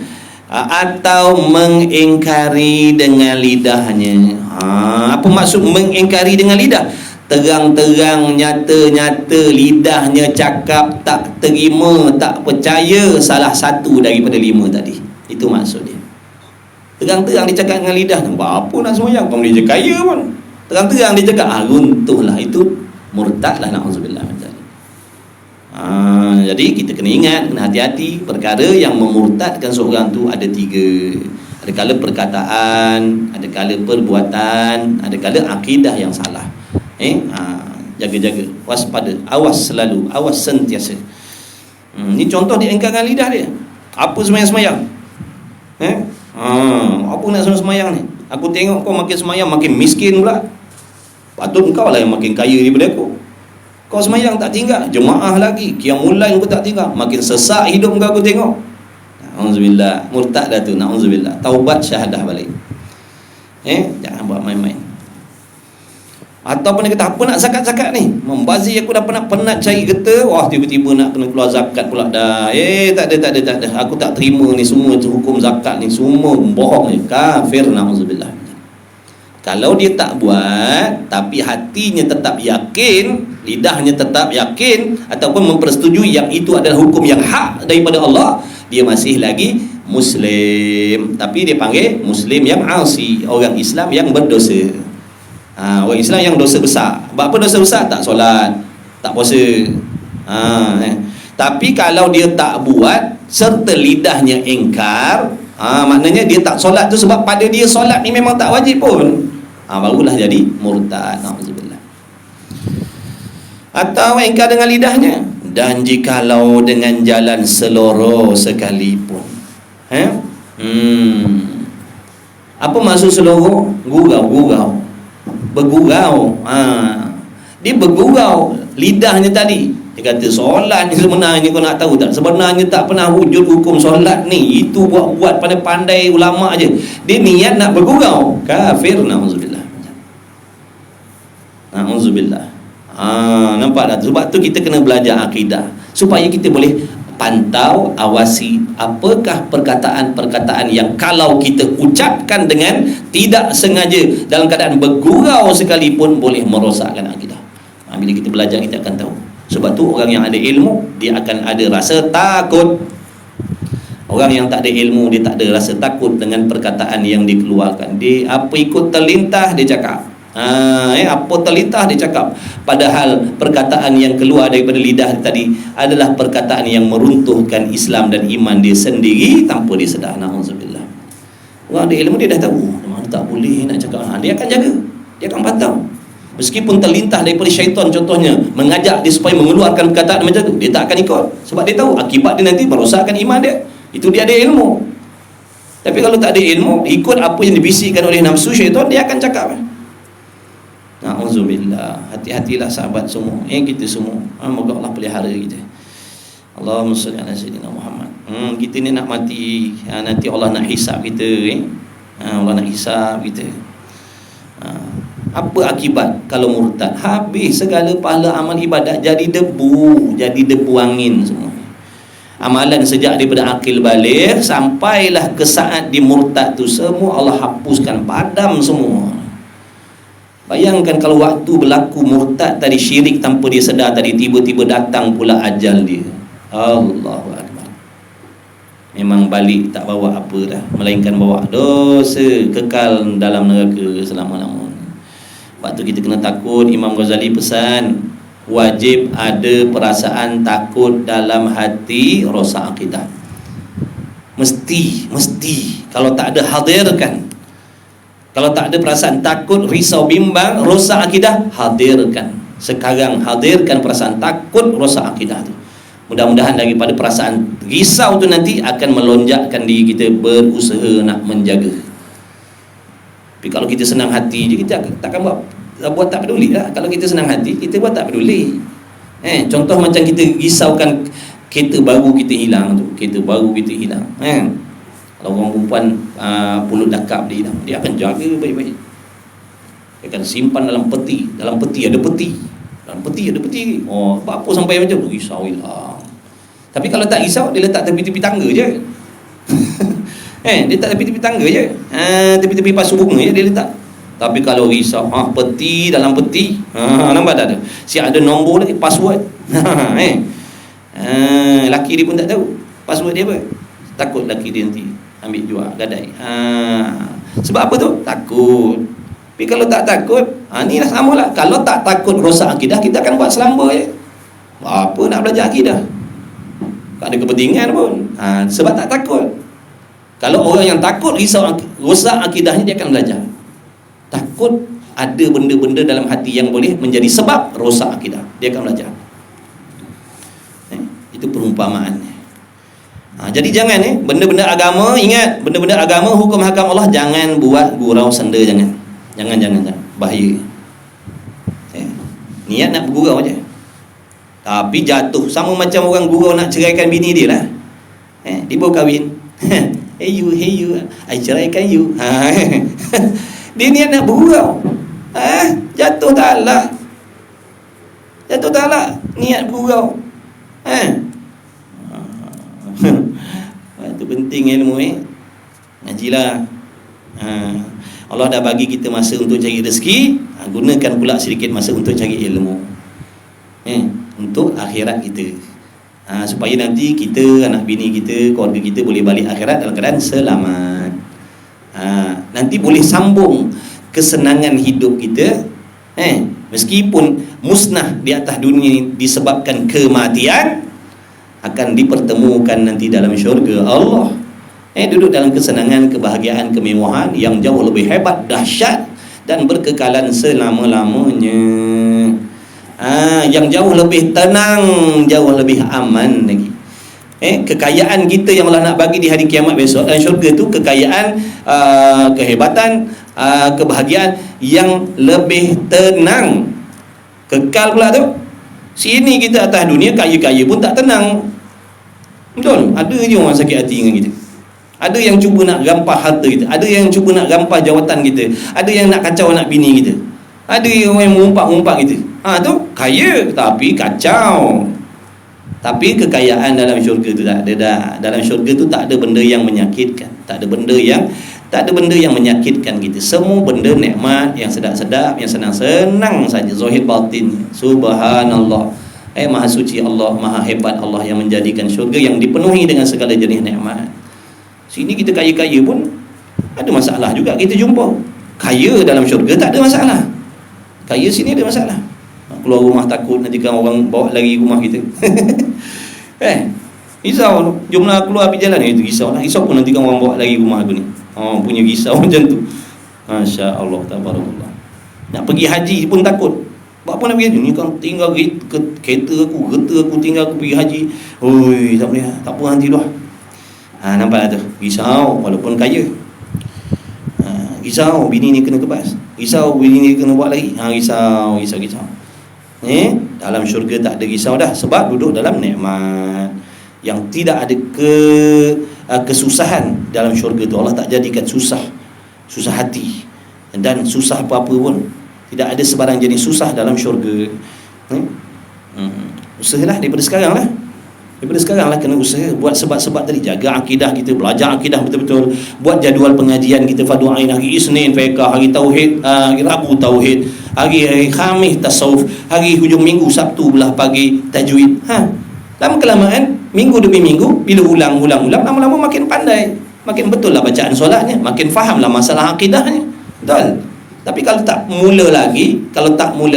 Speaker 1: Atau mengingkari dengan lidahnya. Apa maksud mengingkari dengan lidah? Terang-terang, nyata-nyata lidahnya cakap tak terima, tak percaya salah satu daripada 5 tadi. Itu maksudnya. Terang-terang dia cakap dengan lidah, apa nak sembahyang? Kau dia kaya pun. Terang-terang dia cakap, runtuhlah. Itu murtadlah, na'udzubillah min zalik. Jadi kita kena ingat, kena hati-hati. Perkara yang memurtadkan seorang tu ada 3. Ada kala perkataan, ada kala perbuatan, ada kala akidah yang salah. Jaga-jaga, waspada, awas selalu, awas sentiasa. Ni contoh dia engkarkan lidah dia. Apa semayang-semayang? Apa nak semayang ni? Aku tengok kau makin semayang makin miskin pula. Patut kau lah yang makin kaya daripada aku. Kau semayang tak tinggal, jemaah lagi, qiyamul lail kau tak tinggal, makin sesak hidup kau aku tengok. Na'udzubillah, murtad dah tu, na'udzubillah. Taubat, syahadah balik. Jangan buat main-main. Ataupun dia kata, apa nak zakat-zakat ni? Membazir, aku dah penat cari kereta, wah tiba-tiba nak kena keluar zakat pula dah. Tak ada. Aku tak terima ni semua tu, hukum zakat ni semua bohong ni. Kafir, na'udzubillah. Kalau dia tak buat, tapi hatinya tetap yakin, lidahnya tetap yakin, ataupun mempersetujui yang itu adalah hukum yang hak daripada Allah, dia masih lagi Muslim. Tapi dia panggil Muslim yang asi, orang Islam yang berdosa. Orang Islam yang dosa besar. Sebab apa dosa besar? Tak solat, tak puasa. Tapi kalau dia tak buat serta lidahnya ingkar, maknanya dia tak solat tu sebab pada dia solat ni memang tak wajib pun. Barulah jadi murtad. Na'udzubillah. Atau ingkar dengan lidahnya. Dan jikalau dengan jalan seloroh sekalipun. Apa maksud seloroh? Gurau. Bergurau. Dia bergurau lidahnya tadi. Dia kata solat ni sebenarnya kau nak tahu tak, sebenarnya tak pernah wujud hukum solat ni, itu buat pandai-pandai ulama aje. Dia niat nak bergurau. Kafir, na'udzubillah. Nampak tak? Sebab tu kita kena belajar akidah supaya kita boleh pantau, awasi apakah perkataan-perkataan yang kalau kita ucapkan dengan tidak sengaja dalam keadaan bergurau sekalipun boleh merosakkan akidah. Bila kita belajar kita akan tahu. Sebab tu orang yang ada ilmu dia akan ada rasa takut. Orang yang tak ada ilmu dia tak ada rasa takut dengan perkataan yang dikeluarkan. Dia apa ikut terlintah dia cakap. Apa terlintah dia cakap. Padahal perkataan yang keluar daripada lidah tadi adalah perkataan yang meruntuhkan Islam dan iman dia sendiri tanpa dia sedar. Na'udzubillah. Orang ada ilmu dia dah tahu mana tak boleh nak cakap. Dia akan jaga, dia akan pantau. Meskipun terlintah daripada syaitan contohnya mengajak dia supaya mengeluarkan perkataan macam tu, dia tak akan ikut. Sebab dia tahu akibat dia nanti merosakkan iman dia. Itu dia ada ilmu. Tapi kalau tak ada ilmu, ikut apa yang dibisikkan oleh nafsu syaitan, dia akan cakap. Na'udzubillah. Hati-hatilah sahabat semua, kita semua. Moga Allah pelihara kita. Allahumma salli ala sayyidina Muhammad. Kita ni nak mati, nanti Allah nak hisap kita. Allah nak hisap kita. Apa akibat kalau murtad? Habis segala pahala amal ibadat jadi debu, jadi debu angin semua. Amalan sejak daripada akil baligh sampailah ke saat dimurtad tu, semua Allah hapuskan, padam semua. Bayangkan kalau waktu berlaku murtad tadi, syirik tanpa dia sedar tadi, tiba-tiba datang pula ajal dia. Allahu Akbar. Memang balik tak bawa apa dah, melainkan bawa dosa, kekal dalam neraka selama-lamanya. Waktu kita kena takut, Imam Ghazali pesan, wajib ada perasaan takut dalam hati, rosak akidah. Mesti. Kalau tak ada, hadirkan. Kalau tak ada perasaan takut, risau, bimbang, rosak akidah, hadirkan. Sekarang hadirkan perasaan takut, rosak akidah tu. Mudah-mudahan daripada perasaan risau tu nanti akan melonjakkan diri kita berusaha nak menjaga. Tapi kalau kita senang hati je, kita takkan buat tak peduli lah. Kalau kita senang hati, kita buat tak peduli. Contoh macam kita risaukan kereta baru kita hilang tu, kalau orang perempuan pulut dakap dia hilang, dia akan jaga baik-baik. Dia akan simpan dalam peti. Dalam peti ada peti. Apa sampai macam tu, risau hilang. Tapi kalau tak risau, dia letak tepi-tepi tangga je. Dia letak tepi-tepi tangga je, tepi-tepi pasu bunga je dia letak. Tapi kalau risau, peti dalam peti, nampak tak ada? Siap ada nombor lagi, password. Laki dia pun tak tahu password dia apa. Takut laki dia nanti ambil jual gadai. Sebab apa tu? Takut. Tapi kalau tak takut, ni lah sama lah. Kalau tak takut rosak akidah, kita akan buat selamba je. Apa nak belajar akidah? Tak ada kepentingan pun. Sebab tak takut. Kalau orang yang takut risau rosak akidahnya, dia akan belajar. Takut ada benda-benda dalam hati yang boleh menjadi sebab rosak akidah, dia akan belajar. Itu perumpamaannya. Jadi jangan benda-benda agama, ingat, benda-benda agama, hukum hakam Allah, jangan buat gurau senda, jangan. Bahaya. Niat nak bergurau aja, tapi jatuh. Sama macam orang gurau nak ceraikan bini dia lah. Dia baru kahwin. Hey you, I ceraikan you. Dia niat nak bergurau, jatuh talak. Niat bergurau. Itu penting ilmu. Ngajilah. Allah dah bagi kita masa untuk cari rezeki, gunakan pula sedikit masa untuk cari ilmu, untuk akhirat kita, supaya nanti kita, anak bini kita, keluarga kita boleh balik akhirat dalam keadaan selamat. Nanti boleh sambung kesenangan hidup kita, meskipun musnah di atas dunia disebabkan kematian, akan dipertemukan nanti dalam syurga Allah. Duduk dalam kesenangan, kebahagiaan, kemewahan yang jauh lebih hebat, dahsyat, dan berkekalan selama-lamanya. Yang jauh lebih tenang, jauh lebih aman lagi. Kekayaan kita yang Allah nak bagi di hari kiamat besok dan syurga tu, kekayaan, kehebatan, kebahagiaan yang lebih tenang, kekal pula tu. Sini kita atas dunia kaya-kaya pun tak tenang. Betul? Ada je orang sakit hati dengan kita. Ada yang cuba nak gampah harta kita, ada yang cuba nak gampah jawatan kita, ada yang nak kacau anak bini kita, ada yang mengumpat-umpat kita. Tu kaya tapi kacau. Tapi kekayaan dalam syurga tu tak ada dah. Dalam syurga tu tak ada benda yang menyakitkan, tak ada benda yang menyakitkan kita. Semua benda nikmat, yang sedap-sedap, yang senang-senang saja, zahir batin. Subhanallah. Maha suci Allah, maha hebat Allah yang menjadikan syurga yang dipenuhi dengan segala jenis nikmat. Sini kita kaya-kaya pun ada masalah juga kita jumpa. Kaya dalam syurga tak ada masalah, kaya sini ada masalah. Keluar rumah takut nanti kan orang bawa lagi rumah kita. Risau, jomlah keluar pergi jalan, itu risau lah. Risau pun nanti kan orang bawa lagi rumah aku ni. Punya risau macam tu. Masya Allah, tabarakallah. Nak pergi haji pun takut. Buat apa nak pergi haji? Ni kan tinggal kereta aku tinggal aku pergi haji. Tak boleh, tak apa, nanti dah. Nampak tu, risau walaupun kaya. Risau bini ni kena kebas, risau bini ni kena buat lagi. Risau. Dalam syurga tak ada risau dah, sebab duduk dalam nikmat yang tidak ada kesusahan. Dalam syurga tu Allah tak jadikan susah hati dan susah apa-apa pun. Tidak ada sebarang jenis susah dalam syurga. Usahalah daripada sekarang lah, kena usaha buat sebab-sebab tadi, jaga akidah kita, belajar akidah betul-betul, buat jadual pengajian kita, fardu ain, hari Isnin fiqh, hari Tauhid, hari Rabu Tauhid, hari Khamis tasawuf, hari hujung minggu Sabtu belah pagi tajwid. Lama-kelamaan, minggu demi minggu, bila ulang, lama-lama makin pandai, makin betul lah bacaan solatnya, makin fahamlah masalah akidahnya. Betul. Tapi kalau tak mula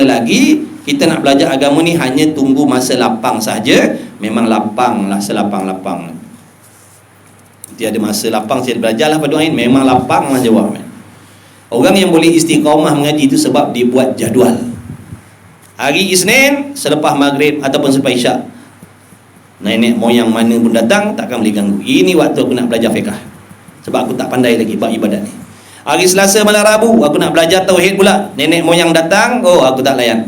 Speaker 1: lagi, kita nak belajar agama ni hanya tunggu masa lapang saja. Memang lapang lah, selapang-lapang. Dia ada masa lapang, saya belajarlah pada ain, memang lapang lah jawab. Orang yang boleh istiqamah mengaji itu sebab dia buat jadual. Hari Isnin selepas maghrib ataupun selepas isyak, nenek moyang mana pun datang, takkan boleh ganggu. Ini waktu aku nak belajar fiqh, sebab aku tak pandai lagi buat ibadat ni. Hari Selasa malam Rabu aku nak belajar tauhid pula, nenek moyang datang, aku tak layan.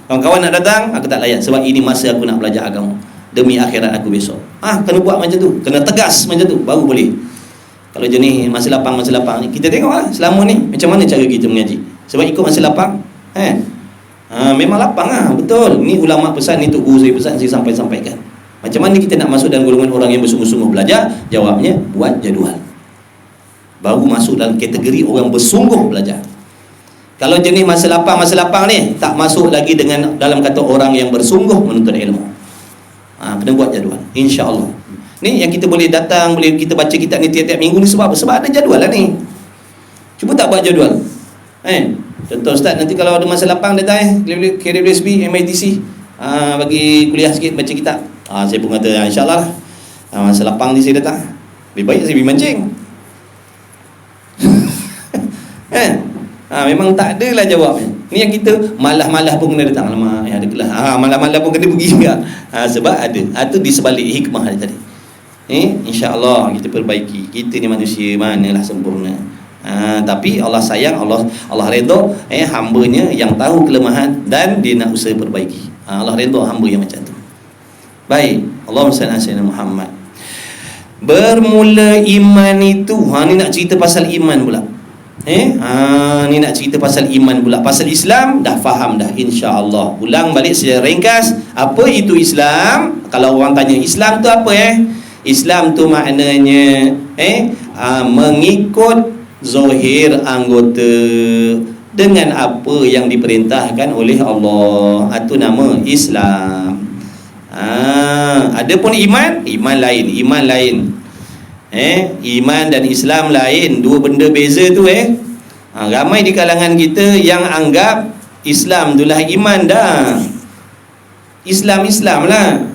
Speaker 1: Kawan-kawan nak datang, aku tak layan, sebab ini masa aku nak belajar agama demi akhirat aku besok. Kena buat macam tu, kena tegas macam tu, baru boleh. Kalau jenis masa lapang ni, kita tengoklah selama ni macam mana cara kita mengaji. Sebab ikut masa lapang, memang lapang betul. Ni ulama pesan, ni tok guru saya pesan, saya sampaikan. Macam mana kita nak masuk dalam golongan orang yang bersungguh-sungguh belajar? Jawabnya, buat jadual, baru masuk dalam kategori orang bersungguh belajar. Kalau jenis masa lapang ni, tak masuk lagi dalam kata orang yang bersungguh menuntut ilmu. Kena buat jadual, insya-Allah. Ni yang kita boleh datang, boleh kita baca kitab ni tiap-tiap minggu ni sebab apa? Sebab ada jadual lah ni. Cuba tak buat jadual. Contoh Ustaz, nanti kalau ada masa lapang datang KWSB, MITC, bagi kuliah sikit baca kitab. Saya pun kata insya-Allah lah. Masa lapang ni saya datang. Lebih baik saya pergi mancing. Memang tak adalah jawabnya. Ni yang kita malah-malah pun kena datang. Alamak, ada kelas. Malah-malah pun kena pergi juga. Sebab ada. Itu di sebalik hikmah dia tadi. InsyaAllah kita perbaiki. Kita ni manusia, manalah sempurna. Tapi Allah sayang, Allah redha hamba-Nya yang tahu kelemahan dan dia nak usaha perbaiki. Allah redha hamba yang macam tu. Baik, Allahumma salli ala sayyidina Muhammad. Bermula iman itu, ni nak cerita pasal iman pula. Ni nak cerita pasal iman pula. Pasal Islam dah faham dah, insya-Allah. Ulang balik secara ringkas, apa itu Islam? Kalau orang tanya Islam tu apa Islam tu maknanya mengikut zahir anggota dengan apa yang diperintahkan oleh Allah. Itu nama Islam. Adapun iman lain. Iman dan Islam lain, dua benda beza tu. Ramai di kalangan kita yang anggap Islam itulah iman dah. Islam lah.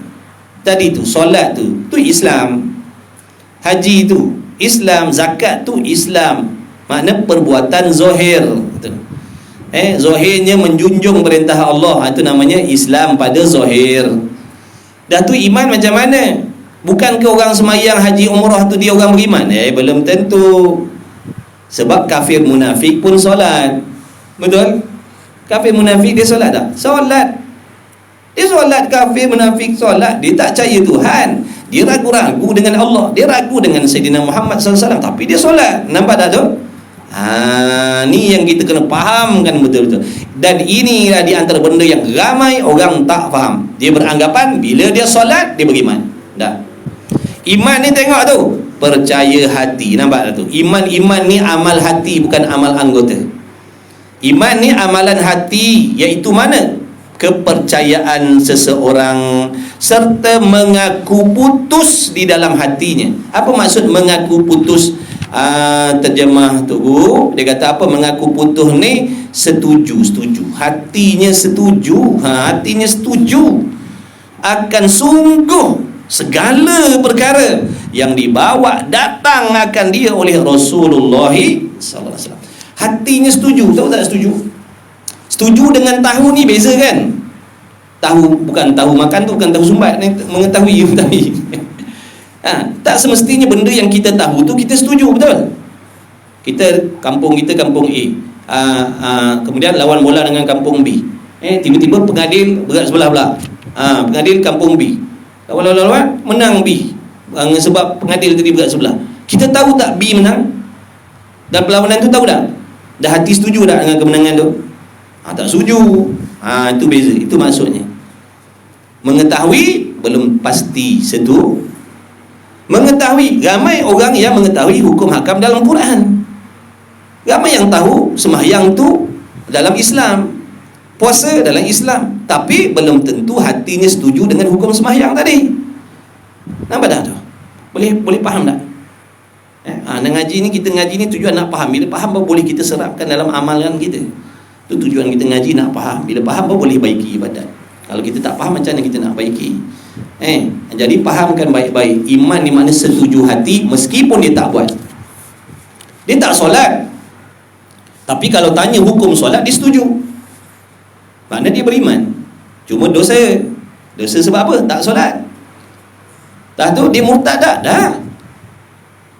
Speaker 1: Tadi tu solat tu Islam. Haji tu Islam, zakat tu Islam. Makna perbuatan zahir. Zahirnya menjunjung perintah Allah, itu namanya Islam pada zahir. Dah tu iman macam mana? Bukan ke orang semayang haji umrah tu dia orang beriman? Belum tentu. Sebab kafir munafik pun solat. Betul? Kafir munafik dia solat tak? Solat. Dia solat, kafir munafik solat. Dia tak percaya Tuhan. Dia ragu-ragu dengan Allah. Dia ragu dengan Sayyidina Muhammad SAW. Tapi dia solat. Nampak tak tu? Ni yang kita kena fahamkan betul-betul. Dan inilah di antara benda yang ramai orang tak faham. Dia beranggapan bila dia solat dia beriman. Dah. Iman ni tengok tu, percaya hati. Nampak tak tu? Iman ni amal hati, bukan amal anggota. Iman ni amalan hati, iaitu mana? Kepercayaan seseorang serta mengaku putus di dalam hatinya. Apa maksud mengaku putus? Terjemah tu dia kata apa? Mengaku putus ni setuju. Hatinya setuju. Hatinya setuju akan sungguh segala perkara yang dibawa datang akan dia oleh Rasulullah sallallahu alaihi wasallam. Hatinya setuju. Tahu tak setuju? Setuju dengan tahu ni beza kan? Tahu bukan tahu makan tu, bukan tahu sumbat ni, mengetahui. Tak semestinya benda yang kita tahu tu kita setuju, betul? Kampung kita kampung A, kemudian lawan bola dengan kampung B. Tiba-tiba pengadil berat sebelah pula. Pengadil kampung B. Lawan menang B. Sebab pengadil tadi berat sebelah. Kita tahu tak B menang? Dan perlawanan tu tahu tak? Dah hati setuju tak dengan kemenangan tu? Tak setuju. Itu beza. Itu maksudnya. Mengetahui belum pasti setuju. Mengetahui, ramai orang yang mengetahui hukum hakam dalam Quran. Ramai yang tahu sembahyang tu dalam Islam, puasa dalam Islam, tapi belum tentu hatinya setuju dengan hukum sembahyang tadi. Nampak tak tu? Boleh faham tak? Ngaji ni, kita ngaji ni tujuan nak faham. Bila faham baru boleh kita serapkan dalam amalan kita. Itu tujuan kita ngaji, nak faham. Bila faham baru boleh baiki ibadat. Kalau kita tak faham, macam mana kita nak baiki? Jadi fahamkan baik-baik. Iman ni makna setuju hati meskipun dia tak buat. Dia tak solat, tapi kalau tanya hukum solat, dia setuju. Makna dia beriman. Cuma dosa sebab apa? Tak solat. Dah tu dia murtad tak?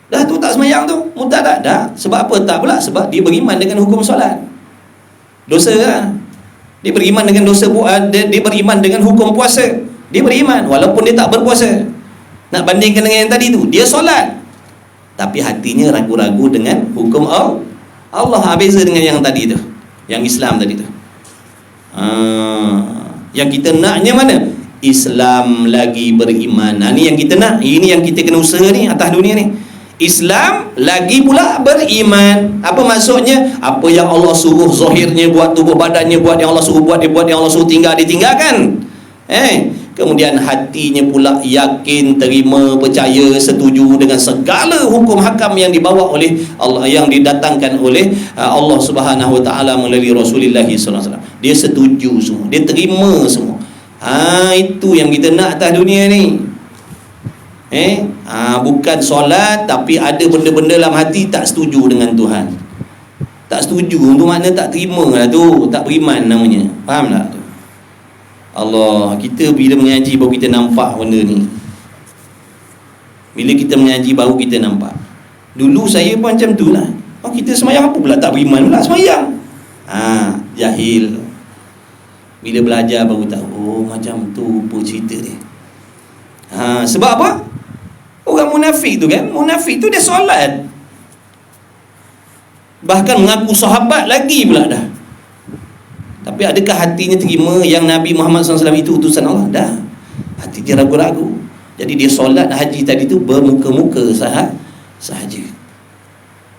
Speaker 1: Dah tu tak semayang tu, murtad tak? Dah. Sebab apa? Tak pula. Sebab dia beriman dengan hukum solat. Dosa lah. Dia beriman dengan dosa, dia beriman dengan hukum puasa. Dia beriman walaupun dia tak berpuasa. Nak bandingkan dengan yang tadi tu, dia solat tapi hatinya ragu-ragu dengan hukum Allah. Beza dengan yang tadi tu, yang Islam tadi tu. Yang kita naknya mana? Islam lagi beriman. Ni yang kita nak. Ini yang kita kena usaha ni atas dunia ni. Islam lagi pula beriman. Apa maksudnya? Apa yang Allah suruh zahirnya buat, tubuh badannya buat, yang Allah suruh buat, dia buat, yang Allah suruh tinggal, dia tinggalkan. Kemudian hatinya pula yakin, terima, percaya, setuju dengan segala hukum hakam yang dibawa oleh Allah, yang didatangkan oleh Allah Subhanahu Wa Taala melalui Rasulullah sallallahu alaihi wasallam. Dia setuju semua, dia terima semua. Itu yang kita nak atas dunia ni. Bukan solat tapi ada benda-benda dalam hati tak setuju dengan Tuhan. Tak setuju tu makna tak terima lah tu, tak beriman namanya. Faham tak tu? Allah, kita bila mengaji baru kita nampak benda ni. Bila kita mengaji baru kita nampak. Dulu saya pun macam tu lah. Kita semayang apa pula tak beriman pula semayang. Jahil. Bila belajar baru tahu, macam tu pun cerita dia. Sebab apa? Orang munafik tu kan, munafik tu dia solat, bahkan mengaku sahabat lagi pula dah. Tapi adakah hatinya terima yang Nabi Muhammad SAW itu utusan Allah? Dah. Hati dia ragu-ragu. Jadi dia solat haji tadi tu bermuka-muka sahaja.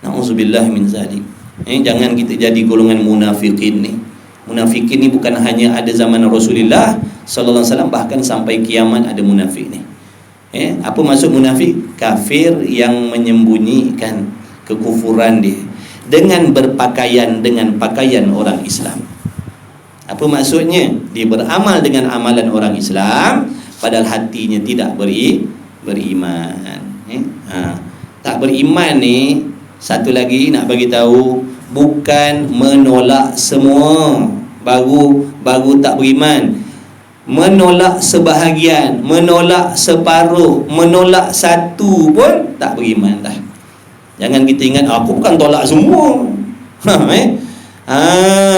Speaker 1: Na'udzubillah min zalik. Jangan kita jadi golongan munafikin ni. Munafikin ni bukan hanya ada zaman Rasulullah sallallahu alaihi wasallam, bahkan sampai kiamat ada munafik ni. Apa maksud munafik? Kafir yang menyembunyikan kekufuran dia dengan berpakaian dengan pakaian orang Islam. Apa maksudnya? Dia beramal dengan amalan orang Islam padahal hatinya tidak beriman. Tak beriman ni, satu lagi nak bagi tahu, bukan menolak semua baru tak beriman. Menolak sebahagian, menolak separuh, menolak satu pun tak beriman dah. Jangan kita ingat aku bukan tolak semua.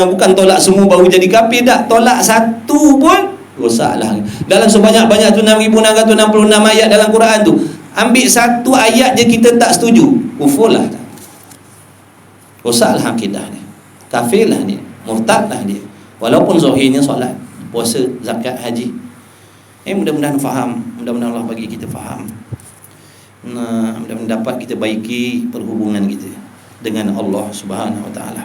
Speaker 1: Bukan tolak semua baru jadi kafir. Tak, tolak satu pun rosaklah. Dalam sebanyak-banyak tu 6,666 ayat dalam Quran tu, ambil satu ayat je kita tak setuju, kufur lah. Rosaklah akidah dia, kafir lah dia, murtad lah dia, walaupun zahirnya solat, puasa, zakat, haji. Mudah-mudahan faham. Mudah-mudahan Allah bagi kita faham. Mudah-mudahan dapat kita baiki perhubungan kita dengan Allah Subhanahu Wa Taala.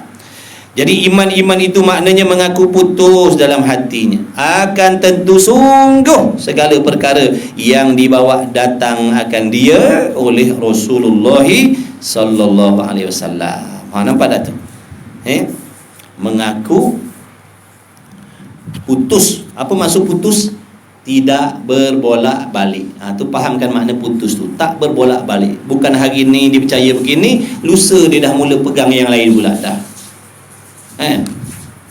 Speaker 1: Jadi iman-iman itu maknanya mengaku putus dalam hatinya akan tentu sungguh segala perkara yang dibawa datang akan dia oleh Rasulullah sallallahu alaihi wasallam. Nampak tak tu? Mengaku putus. Apa maksud putus? Tidak berbolak-balik. Tu fahamkan makna putus tu. Tak berbolak-balik. Bukan hari ni dia percaya begini, lusa dia dah mula pegang yang lain pula dah.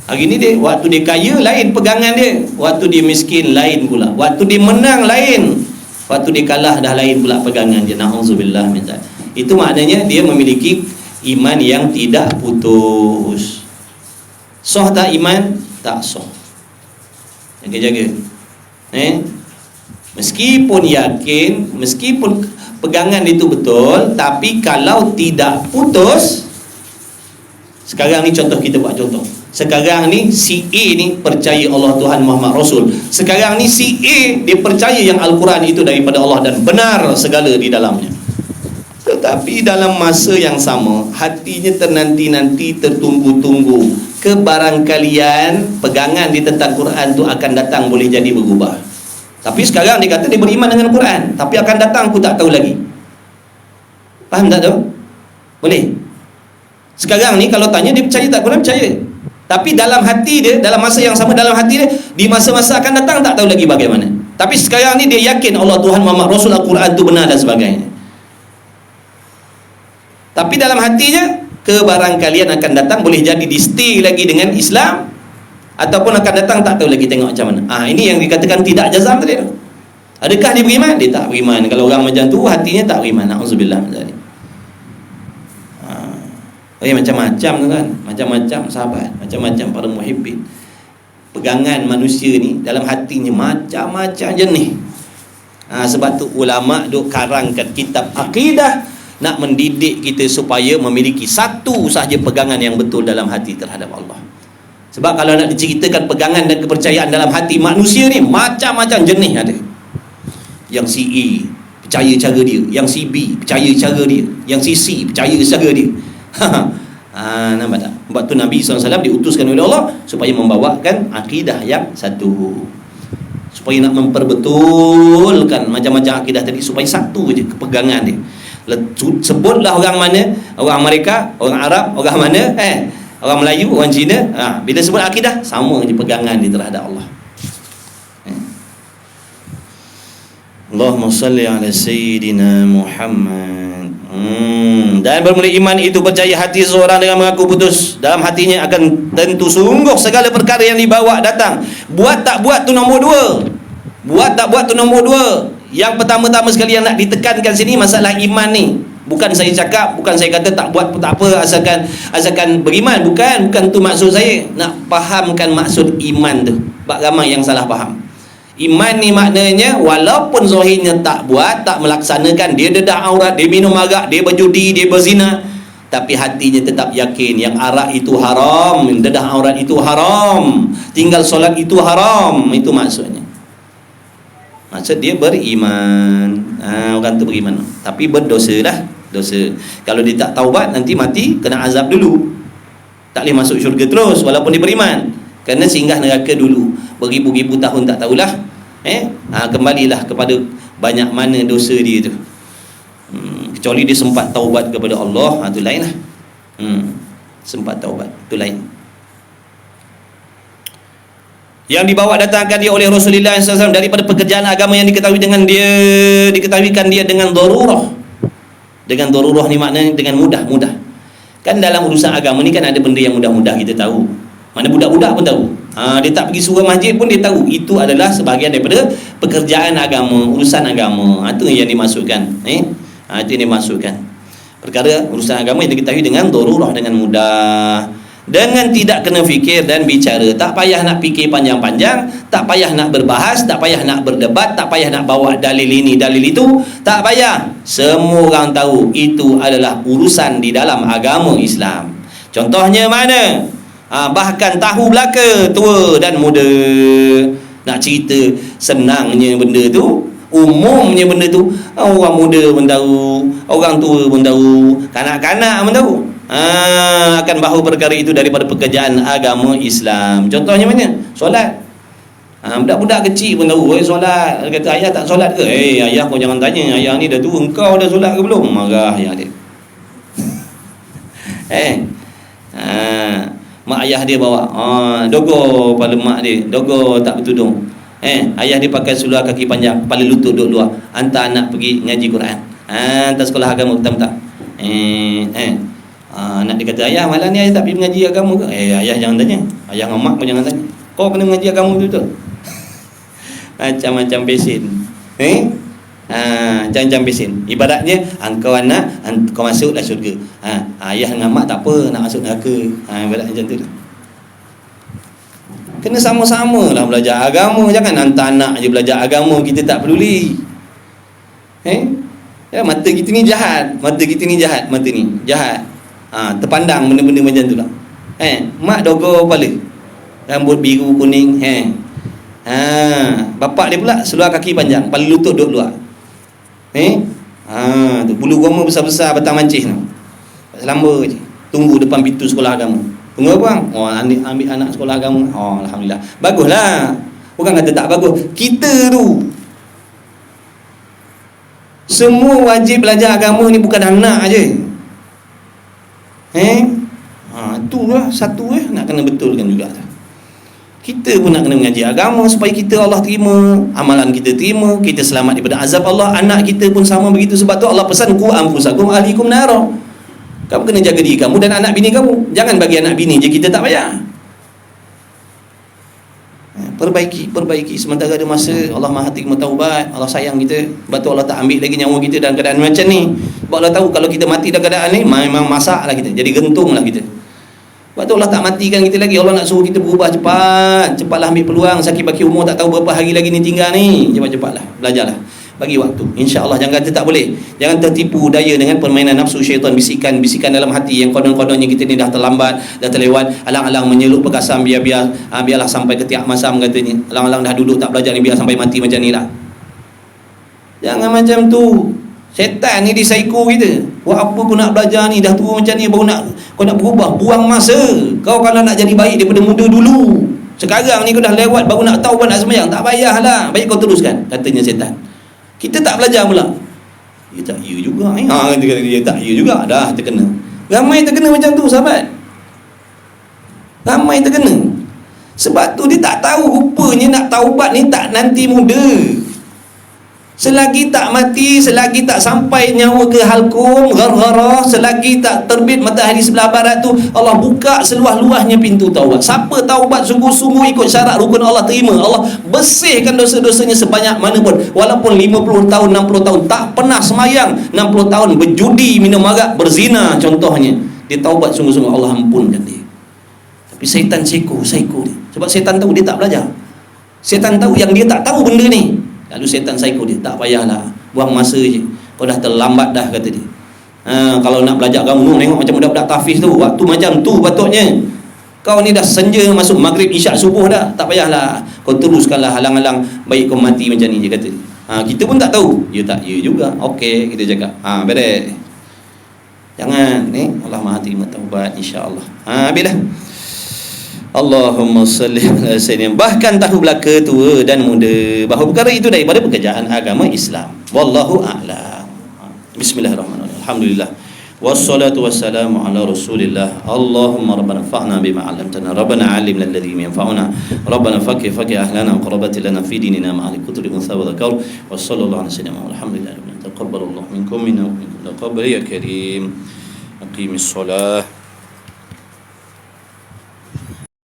Speaker 1: Hari ni dia, waktu dia kaya lain pegangan dia, waktu dia miskin lain pula, waktu dia menang lain. Lepas tu dia kalah, dah lain pula pegangan dia. Na'udzubillah min zalik. Itu maknanya dia memiliki iman yang tidak putus. Sah tak iman? Tak sah. Jaga-jaga. Meskipun yakin, meskipun pegangan itu betul, tapi kalau tidak putus. Sekarang ni contoh, kita buat contoh. Sekarang ni si A ni percaya Allah Tuhan Muhammad Rasul. Sekarang ni si A dia percaya yang Al-Quran itu daripada Allah dan benar segala di dalamnya. Tetapi dalam masa yang sama, hatinya ternanti-nanti, tertunggu-tunggu. Kebarangkalian pegangan di tentang Quran tu akan datang, boleh jadi berubah. Tapi sekarang dia kata dia beriman dengan Quran, tapi akan datang aku tak tahu lagi. Faham tak tu? Boleh? Sekarang ni kalau tanya dia percaya tak Quran? Percaya. Tapi dalam hati dia, dalam masa yang sama, dalam hati dia, di masa-masa akan datang tak tahu lagi bagaimana. Tapi sekarang ni dia yakin Allah Tuhan Muhammad Rasul, Al-Quran itu benar dan sebagainya. Tapi dalam hatinya, kebarangkalian akan datang, boleh jadi di stay lagi dengan Islam, ataupun akan datang tak tahu lagi, tengok macam mana. Ini yang dikatakan tidak jazam tadi. Adakah dia beriman? Dia tak beriman. Kalau orang macam tu hatinya tak beriman. Na'udzubillah min zalik. Macam-macam tu kan, macam-macam sahabat, macam-macam para muhibbin. Pegangan manusia ni dalam hatinya macam-macam jenis. Sebab tu ulama' duk karangkan kitab akidah, nak mendidik kita supaya memiliki satu sahaja pegangan yang betul dalam hati terhadap Allah. Sebab kalau nak diceritakan pegangan dan kepercayaan dalam hati manusia ni, macam-macam jenis ada. Yang si A percaya cara dia, yang si B percaya cara dia, yang si C percaya cara dia. Nampak tak? Sebab tu Nabi SAW diutuskan oleh Allah supaya membawakan akidah yang satu, supaya nak memperbetulkan macam-macam akidah tadi, supaya satu je kepegangan dia. Sebutlah orang mana, orang Amerika, orang Arab, orang mana, orang Melayu, orang Cina, bila sebut akidah, sama je pegangan dia terhadap Allah. Allahumma salli ala Sayyidina Muhammad. Dan bermula iman itu percaya hati seseorang dengan mengaku putus. Dalam hatinya akan tentu sungguh segala perkara yang dibawa datang. Buat tak buat tu nombor dua. Buat tak buat tu nombor dua. Yang pertama-tama sekali yang nak ditekankan sini masalah iman ni. Bukan saya cakap, bukan saya kata tak buat pun tak apa, asalkan beriman. Bukan tu maksud saya. Nak fahamkan maksud iman tu. Sebab ramai yang salah faham. Iman ni maknanya walaupun zahirnya tak buat, tak melaksanakan, dia dedah aurat, dia minum arak, dia berjudi, dia berzina, tapi hatinya tetap yakin yang arak itu haram, dedah aurat itu haram, tinggal solat itu haram. Itu maksudnya. Maksud dia beriman. Orang tu beriman, tapi berdosa lah. Dosa. Kalau dia tak taubat, nanti mati kena azab dulu, tak boleh masuk syurga terus walaupun dia beriman. Kena singgah neraka dulu beribu-ribu tahun, tak tahulah. Kembalilah kepada banyak mana dosa dia tu. Kecuali dia sempat taubat kepada Allah, itu lain lah. Sempat taubat, itu lain. Yang dibawa datangkan dia oleh Rasulullah SAW daripada pekerjaan agama yang diketahuikan dia dengan darurah. Dengan darurah ni maknanya dengan mudah-mudah. Kan dalam urusan agama ni kan ada benda yang mudah-mudah kita tahu. Mana budak-budak pun tahu. Dia tak pergi surau masjid pun dia tahu. Itu adalah sebahagian daripada pekerjaan agama, urusan agama. Itu yang dimasukkan. Itu yang dimasukkan. Perkara urusan agama yang diketahui dengan darurah, dengan mudah. Dengan tidak kena fikir dan bicara. Tak payah nak fikir panjang-panjang, tak payah nak berbahas, tak payah nak berdebat, tak payah nak bawa dalil ini, dalil itu. Tak payah. Semua orang tahu itu adalah urusan di dalam agama Islam. Contohnya mana? Bahkan tahu belaka tua dan muda. Nak cerita senangnya benda tu, umumnya benda tu, orang muda pun tahu, orang tua pun tahu, kanak-kanak pun tahu. Akan bahu perkara itu daripada pekerjaan agama Islam. Contohnya mana? Solat. Budak-budak kecil pun tahu solat. Dia kata ayah tak solat ke? Ayah kau jangan tanya, ayah ni dah tua, engkau dah solat ke belum? Marah ayah dia. Mak ayah dia bawa dogo pada mak dia, dogo tak bertudung. Ayah dia pakai seluar kaki panjang, kepala lutut duduk luar, hantar anak pergi ngaji Quran. Hantar sekolah agama petang-petang. Anak dia kata, ayah malam ni ayah tak pergi mengaji agama ke? Ayah jangan tanya. Ayah dengan mak pun jangan tanya. Kau kena mengaji agama betul-betul. Macam-macam besin. Jangan besin. Ibaratnya engkau anak, kau masuklah syurga. Ayah dengan mak tak apa nak masuk neraka. Ibarat macam tu. Kena sama-sama lah belajar agama. Jangan hantar anak je belajar agama, kita tak peduli. Mata kita ni jahat. Mata ni jahat. Terpandang benda-benda macam tu lah. Mak dogo kepala, rambut biru kuning. Bapak dia pula seluar kaki panjang, kepala lutut duduk luar. Tu bulu goma besar-besar, batang mancih tu. Selamba je. Tunggu depan pintu sekolah agama. Tunggu apa bang? Ambil anak sekolah agama. Alhamdulillah. Baguslah. Bukan kata tak bagus. Kita tu semua wajib belajar agama ni, bukan anak je. Itulah satu nak kena betulkan juga. Kita pun nak kena mengaji agama supaya kita Allah terima, amalan kita terima, kita selamat daripada azab Allah. Anak kita pun sama begitu. Sebab tu Allah pesan, qu anfusakum ahlikum nara. Kamu kena jaga diri kamu dan anak bini kamu. Jangan bagi anak bini je kita tak payah. Perbaiki sementara ada masa. Allah Maha terima taubat. Allah sayang kita. Sebab tu Allah tak ambil lagi nyawa kita dalam keadaan macam ni. Sebab Allah tahu kalau kita mati dalam keadaan ni, memang masaklah kita. Jadi gentunglah kita. Sebab tu Allah tak matikan kita lagi. Allah nak suruh kita berubah cepat. Cepatlah ambil peluang. Sakit baki umur tak tahu berapa hari lagi ni tinggal ni. Cepat-cepatlah. Belajarlah. Bagi waktu. InsyaAllah. Jangan kata tak boleh. Jangan tertipu daya dengan permainan nafsu syaitan. Bisikan dalam hati yang konon-kononnya kita ni dah terlambat, dah terlewat. Alang-alang menyeluk perkasan biarlah sampai ketiak masam katanya. Alang-alang dah duduk tak belajar ni, biar sampai mati macam ni lah. Jangan macam tu. Syaitan ni dia psycho kita. Buat apa kau nak belajar ni, dah tua macam ni, baru kau nak berubah. Buang masa. Kau kalau nak jadi baik daripada muda dulu. Sekarang ni kau dah lewat, baru nak tahu nak sembahyang. Tak payahlah. Baik kau teruskan, katanya syaitan. Kita tak belajar pula. Dia tak ya juga. Dia tak ya juga. Dah terkena. Ramai terkena macam tu sahabat. Ramai terkena. Sebab tu dia tak tahu rupanya nak taubat ni tak nanti muda. Selagi tak mati, selagi tak sampai nyawa ke halkum ghargharah, selagi tak terbit matahari sebelah barat tu, Allah buka seluas-luasnya pintu taubat. Siapa taubat sungguh-sungguh ikut syarat rukun, Allah terima. Allah bersihkan dosa-dosanya sebanyak mana pun. Walaupun 50 tahun, 60 tahun tak pernah semayang, 60 tahun berjudi, minum arak, berzina contohnya, dia taubat sungguh-sungguh, Allah ampunkan dia. Tapi syaitan psycho dia. Sebab syaitan tahu dia tak belajar. Syaitan tahu yang dia tak tahu benda ni. Lalu syaitan psycho dia. Tak payahlah, buang masa je. Kau dah terlambat dah, kata dia. Kalau nak belajar kamu, tengok macam budak-budak tahfiz tu. Waktu macam tu patutnya. Kau ni dah senja masuk maghrib, isyak, subuh dah. Tak payahlah. Kau teruskanlah halang-halang. Baik kau mati macam ni je, kata dia. Kita pun tak tahu. Ya tak, ya juga. Okey, kita cakap. Beres. Jangan. Allah Maha terima taubat, insya-Allah. Habis dah. Allahumma salli ala sayyidina. Bahkan tahu belaka tua dan muda bahawa perkara itu daripada pekerjaan agama Islam. Wallahu a'lam. Bismillahirrahmanirrahim. Alhamdulillah. Wassalatu wassalamu ala Rasulillah. Allahumma rabbana fa'na bima 'allamtana. Rabbana 'allimna alladhi yanfa'una. Rabbana faqih ahlana wa qarabati lana fi dinina ma'al kutri unsa wa dzakar. Wa sallallahu ala sayyidina Alhamdulillah. Taqabbalallahu minkum minna wa minkum. Taqabbal ya karim. Aqimis shalah.